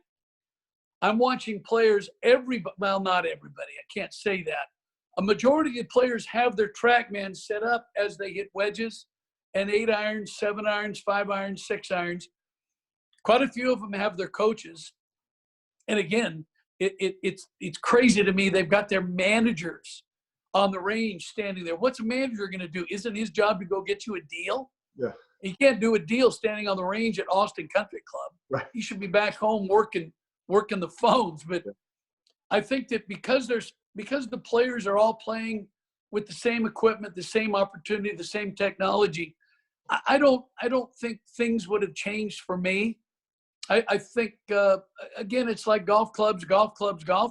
Speaker 2: I'm watching players, well, not everybody, I can't say that. A majority of players have their TrackMan set up as they hit wedges and 8 irons, 7 irons, 5 irons, 6 irons. Quite a few of them have their coaches. And again, it's crazy to me. They've got their managers on the range standing there. What's a manager going to do? Isn't his job to go get you a deal?
Speaker 1: Yeah.
Speaker 2: He can't do a deal standing on the range at Austin Country Club.
Speaker 1: Right.
Speaker 2: He should be back home working the phones. But I think that because the players are all playing with the same equipment, the same opportunity, the same technology, I don't think things would have changed for me. I think, again, it's like golf clubs, golf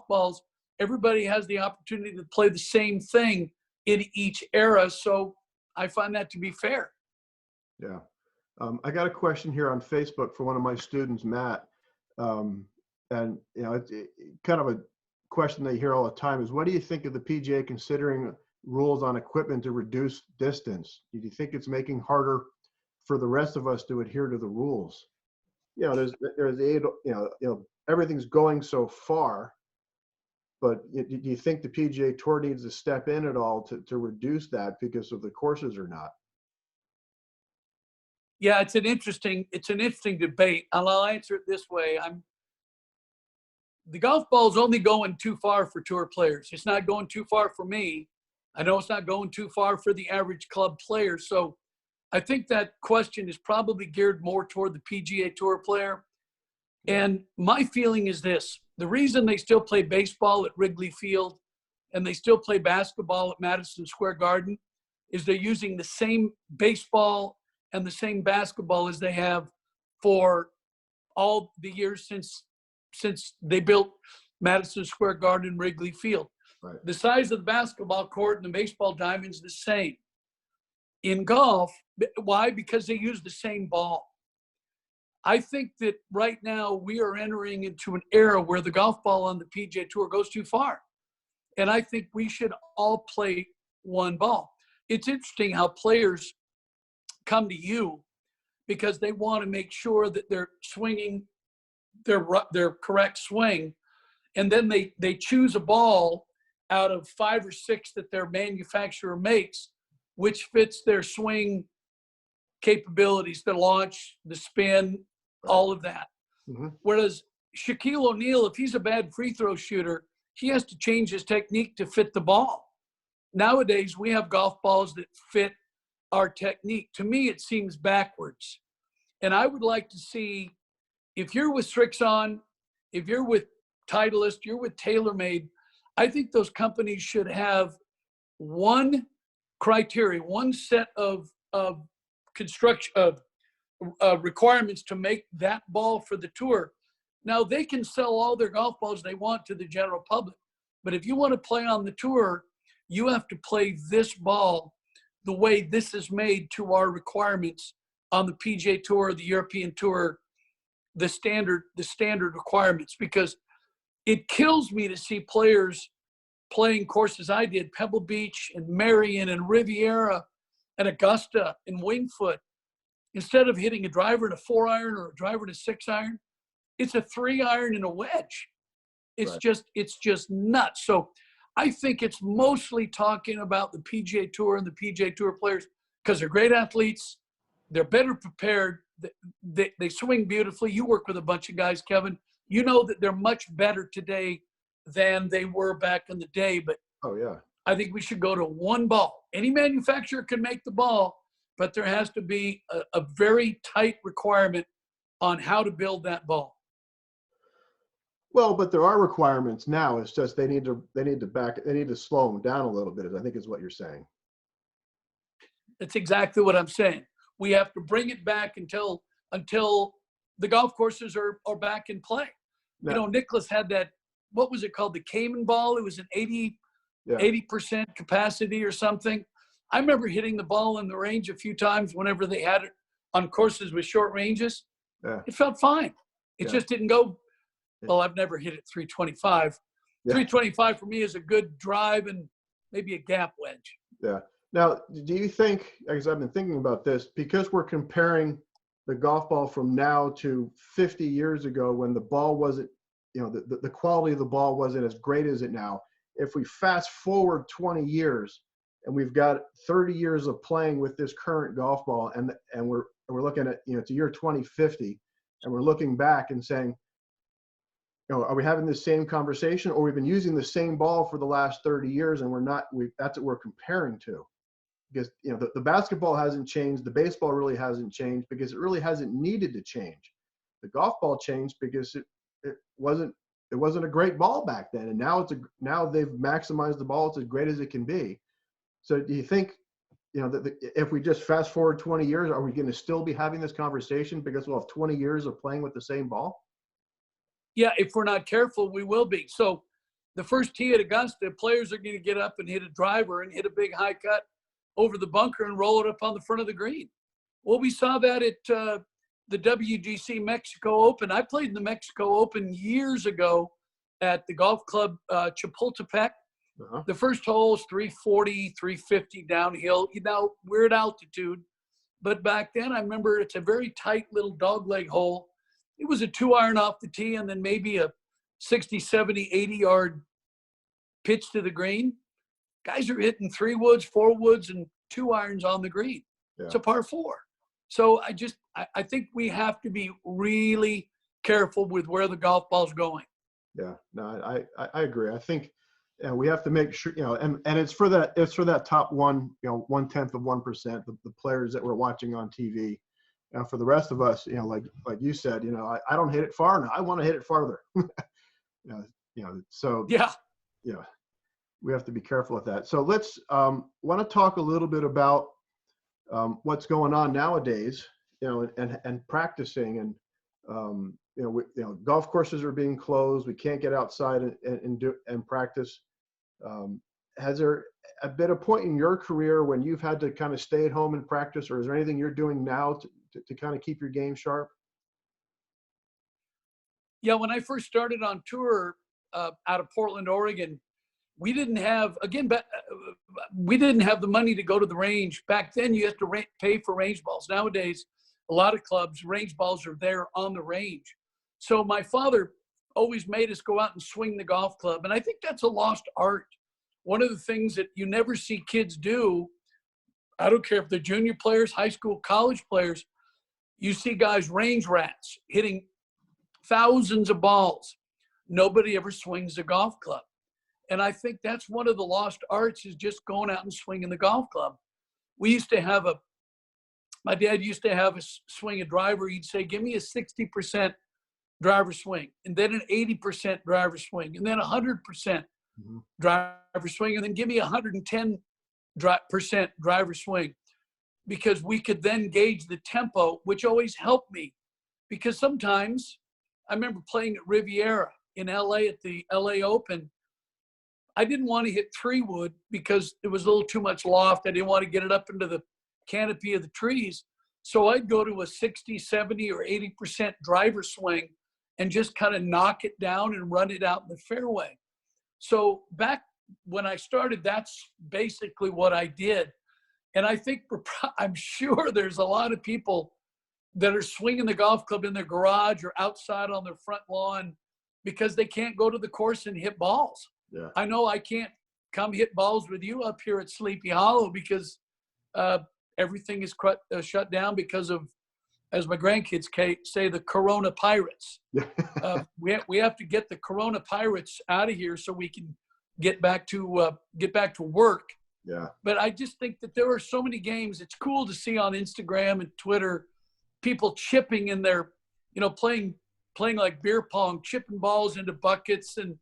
Speaker 2: balls. Everybody has the opportunity to play the same thing in each era. So I find that to be fair.
Speaker 1: Yeah. I got a question here on Facebook for one of my students, Matt. And, it's kind of a question they hear all the time is, what do you think of the PGA considering rules on equipment to reduce distance? Do you think it's making harder for the rest of us to adhere to the rules? there's the everything's going so far, but do you think the PGA Tour needs to step in at all to reduce that because of the courses or not?
Speaker 2: Yeah, it's an interesting debate. And I'll answer it this way. The golf ball's only going too far for tour players. It's not going too far for me. I know it's not going too far for the average club player. So I think that question is probably geared more toward the PGA Tour player. And my feeling is this: the reason they still play baseball at Wrigley Field and they still play basketball at Madison Square Garden is they're using the same baseball and the same basketball as they have for all the years since they built Madison Square Garden and Wrigley Field.
Speaker 1: Right.
Speaker 2: The size of the basketball court and the baseball diamond is the same. In golf, why? Because they use the same ball. I think that right now we are entering into an era where the golf ball on the PGA Tour goes too far. And I think we should all play one ball. It's interesting how players come to you because they want to make sure that they're swinging their correct swing. And then they choose a ball out of 5 or 6 that their manufacturer makes, which fits their swing capabilities, the launch, the spin, all of that.
Speaker 1: Mm-hmm.
Speaker 2: Whereas Shaquille O'Neal, if he's a bad free throw shooter, he has to change his technique to fit the ball. Nowadays, we have golf balls that fit our technique. To me, it seems backwards. And I would like to see, if you're with Strixon, if you're with Titleist, you're with TaylorMade, I think those companies should have one criteria, one set of construction of requirements to make that ball for the tour. Now, they can sell all their golf balls they want to the general public, but if you want to play on the tour, you have to play this ball the way this is made to our requirements on the PGA Tour, the European Tour, the standard requirements, because it kills me to see players playing courses I did, Pebble Beach and Marion and Riviera and Augusta and Wingfoot. Instead of hitting a driver in a 4-iron or a driver in a 6-iron, it's a 3-iron and a wedge. It's
Speaker 1: Right.
Speaker 2: it's just nuts. So I think it's mostly talking about the PGA Tour and the PGA Tour players because they're great athletes. They're better prepared. They swing beautifully. You work with a bunch of guys, Kevin. You know that they're much better today than they were back in the day. But
Speaker 1: Oh yeah.
Speaker 2: I think we should go to one ball. Any manufacturer can make the ball, but there has to be a very tight requirement on how to build that ball.
Speaker 1: Well, but there are requirements now. It's just they need to slow them down a little bit, I think is what you're saying.
Speaker 2: That's exactly what I'm saying. We have to bring it back until the golf courses are back in play.
Speaker 1: Now,
Speaker 2: You know, Nicholas had that, what was it called? The Cayman ball. It was an 80% capacity or something. I remember hitting the ball in the range a few times whenever they had it on courses with short ranges.
Speaker 1: Yeah.
Speaker 2: It felt fine. It
Speaker 1: Yeah.
Speaker 2: just didn't go, well, I've never hit it 325.
Speaker 1: Yeah.
Speaker 2: 325 for me is a good drive and maybe a gap wedge.
Speaker 1: Yeah. Now, do you think, because I've been thinking about this, because we're comparing the golf ball from now to 50 years ago when the ball wasn't, the quality of the ball wasn't as great as it now. If we fast forward 20 years and we've got 30 years of playing with this current golf ball and we're looking at, it's the year 2050 and we're looking back and saying, are we having the same conversation, or we've been using the same ball for the last 30 years and that's what we're comparing to? Because the basketball hasn't changed, the baseball really hasn't changed because it really hasn't needed to change. The golf ball changed because it wasn't a great ball back then, and now now they've maximized the ball. It's as great as it can be. So do you think that if we just fast forward 20 years, are we going to still be having this conversation because we'll have 20 years of playing with the same ball?
Speaker 2: Yeah, if we're not careful, we will be. So the first tee at Augusta, players are going to get up and hit a driver and hit a big high cut over the bunker and roll it up on the front of the green. Well, we saw that at the WGC Mexico Open. I played in the Mexico Open years ago at the golf club Chapultepec.
Speaker 1: Uh-huh.
Speaker 2: The first hole is 340, 350 downhill. We're at altitude. But back then, I remember it's a very tight little dogleg hole. it was a 2-iron off the tee and then maybe a 60, 70, 80-yard pitch to the green. Guys are hitting 3 woods, 4 woods, and 2 irons on the green. Yeah. It's a par 4. So I think we have to be really careful with where the golf ball's going.
Speaker 1: Yeah, no, I agree. I think we have to make sure, and it's for that top 1/10 of 1%, the players that we're watching on TV. For the rest of us, like you said, I don't hit it far enough. I want to hit it farther. So
Speaker 2: yeah,
Speaker 1: we have to be careful with that. So let's want to talk a little bit about what's going on nowadays, and practicing, and golf courses are being closed. We can't get outside and practice. Has there been a point in your career when you've had to kind of stay at home and practice, or is there anything you're doing now to kind of keep your game sharp?
Speaker 2: Yeah, when I first started on tour out of Portland, Oregon, we didn't have the money to go to the range. Back then, you have to pay for range balls. Nowadays, a lot of clubs, range balls are there on the range. So my father always made us go out and swing the golf club. And I think that's a lost art. One of the things that you never see kids do, I don't care if they're junior players, high school, college players, you see guys range rats hitting thousands of balls. Nobody ever swings a golf club. And I think that's one of the lost arts, is just going out and swinging the golf club. My dad used to have us swing a driver. He'd say, give me a 60% driver swing, and then an 80% driver swing, and then 100% driver swing, and then give me 110% driver swing, because we could then gauge the tempo, which always helped me. Because sometimes, I remember playing at Riviera in LA at the LA Open, I didn't want to hit 3-wood because it was a little too much loft. I didn't want to get it up into the canopy of the trees. So I'd go to a 60, 70, or 80% driver swing and just kind of knock it down and run it out in the fairway. So back when I started, that's basically what I did. And I think I'm sure there's a lot of people that are swinging the golf club in their garage or outside on their front lawn because they can't go to the course and hit balls. Yeah. I know I can't come hit balls with you up here at Sleepy Hollow because everything is shut down because of, as my grandkids say, the Corona Pirates. We have to get the Corona Pirates out of here so we can get back to work. Yeah. But I just think that there are so many games. It's cool to see on Instagram and Twitter people chipping in their, playing like beer pong, chipping balls into buckets, and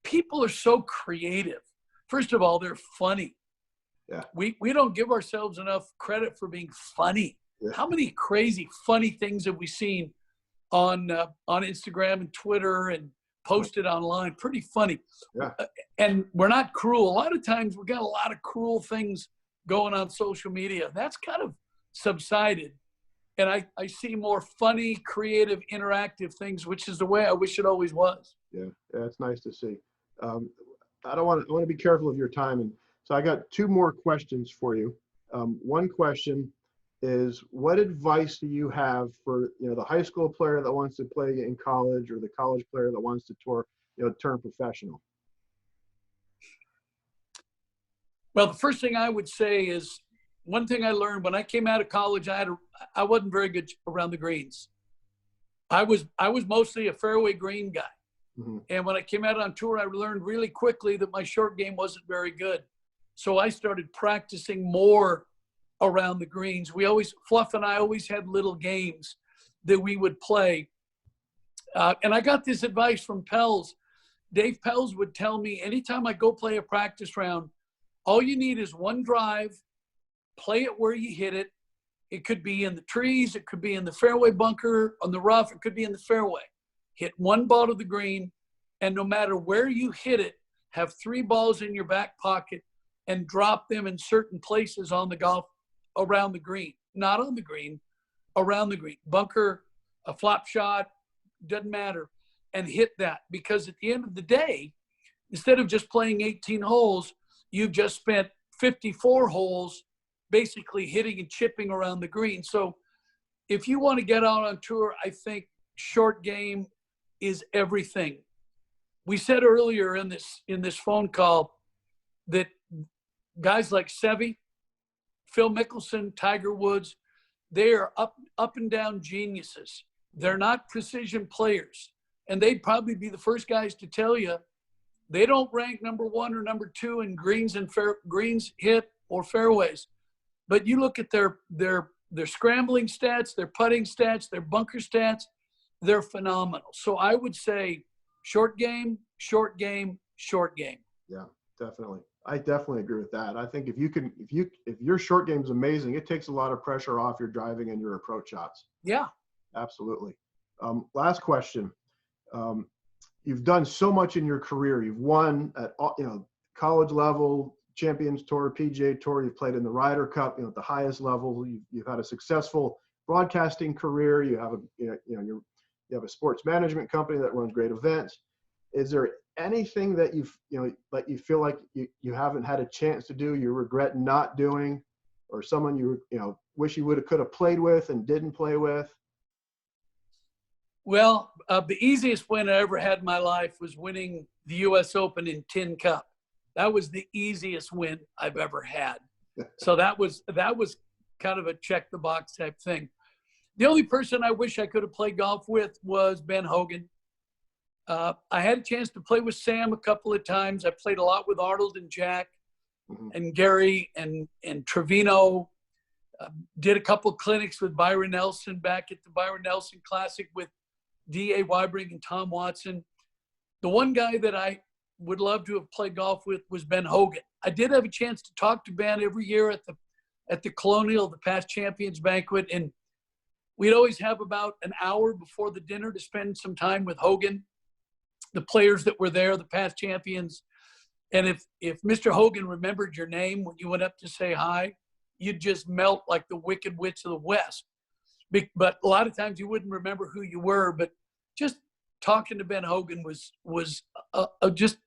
Speaker 2: people are so creative. First of all, they're funny. Yeah. We don't give ourselves enough credit for being funny. Yeah. How many crazy, funny things have we seen on Instagram and Twitter and posted online? Pretty funny. Yeah. And we're not cruel. A lot of times we got a lot of cruel things going on social media. That's kind of subsided. And I see more funny, creative, interactive things, which is the way I wish it always was.
Speaker 1: Yeah, it's nice to see. I want to be careful of your time. And so I got 2 more questions for you. One question is, what advice do you have for the high school player that wants to play in college, or the college player that wants to turn professional?
Speaker 2: Well, the first thing I would say is, one thing I learned when I came out of college, I wasn't very good around the greens. I was mostly a fairway green guy. Mm-hmm. And when I came out on tour, I learned really quickly that my short game wasn't very good. So I started practicing more around the greens. Fluff and I always had little games that we would play. And I got this advice from Pells. Dave Pells would tell me, anytime I go play a practice round, all you need is one drive, play it where you hit it. It could be in the trees, it could be in the fairway bunker, on the rough, it could be in the fairway. Hit one ball to the green, and no matter where you hit it, have 3 balls in your back pocket and drop them in certain places on the golf, around the green. Not on the green, around the green. Bunker, a flop shot, doesn't matter. And hit that, because at the end of the day, instead of just playing 18 holes, you've just spent 54 holes basically hitting and chipping around the green. So if you want to get out on tour, I think short game is everything. We said earlier in this phone call that guys like Seve, Phil Mickelson, Tiger Woods, they are up and down geniuses. They're not precision players. And they'd probably be the first guys to tell you they don't rank number 1 or number 2 in greens hit or fairways. But you look at their scrambling stats, their putting stats, their bunker stats, they're phenomenal. So I would say short game, short game, short game.
Speaker 1: Yeah, definitely. I definitely agree with that. I think if your short game is amazing, it takes a lot of pressure off your driving and your approach shots.
Speaker 2: Yeah,
Speaker 1: absolutely. Last question. You've done so much in your career. You've won at college level, Champions Tour, PGA Tour. You've played in the Ryder Cup, at the highest level. You've had a successful broadcasting career. You have you have a sports management company that runs great events. Is there anything that you feel like you haven't had a chance to do, you regret not doing, or someone you wish you could have played with and didn't play with?
Speaker 2: Well, the easiest win I ever had in my life was winning the U.S. Open in Tin Cup. That was the easiest win I've ever had. So that was kind of a check the box type thing. The only person I wish I could have played golf with was Ben Hogan. I had a chance to play with Sam a couple of times. I played a lot with Arnold and Jack and Gary and Trevino. Did a couple clinics with Byron Nelson back at the Byron Nelson Classic with D.A. Weibring and Tom Watson. The one guy that I would love to have played golf with was Ben Hogan. I did have a chance to talk to Ben every year at the Colonial, the Past Champions Banquet, and we'd always have about an hour before the dinner to spend some time with Hogan, the players that were there, the past champions. And if Mr. Hogan remembered your name when you went up to say hi, you'd just melt like the Wicked Witch of the West. But a lot of times you wouldn't remember who you were, but just talking to Ben Hogan was just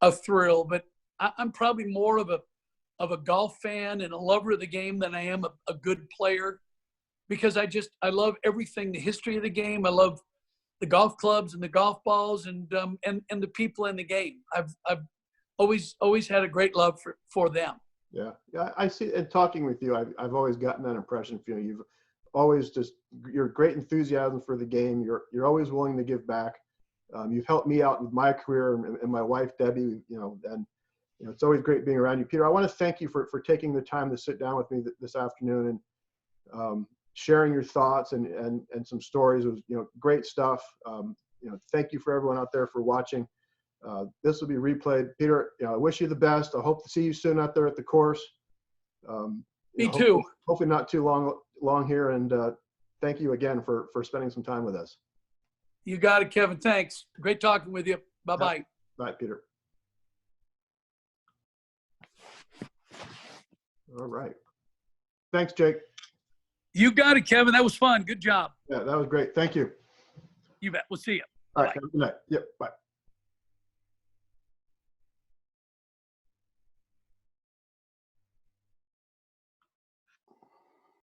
Speaker 2: a thrill. But I'm probably more of a golf fan and a lover of the game than I am a good player, because I love everything, the history of the game. I love the golf clubs and the golf balls and the people in the game. I've always had a great love for them.
Speaker 1: Yeah, I see. And talking with you, I've always gotten that impression from you. You've always you're great enthusiasm for the game. You're always willing to give back. You've helped me out with my career and my wife Debbie. And it's always great being around you, Peter. I want to thank you for taking the time to sit down with me this afternoon and sharing your thoughts and some stories. It was great stuff. Thank you for everyone out there for watching. This will be replayed. Peter, I wish you the best. I hope to see you soon out there at the course.
Speaker 2: Me too.
Speaker 1: Hopefully not too long here. And thank you again for spending some time with us.
Speaker 2: You got it, Kevin. Thanks. Great talking with you. Bye-bye.
Speaker 1: Bye, Peter. All right. Thanks, Jake.
Speaker 2: You got it, Kevin. That was fun. Good job.
Speaker 1: Yeah, that was great. Thank you.
Speaker 2: You bet. We'll see you.
Speaker 1: All right. Have a good night. Yep. Bye.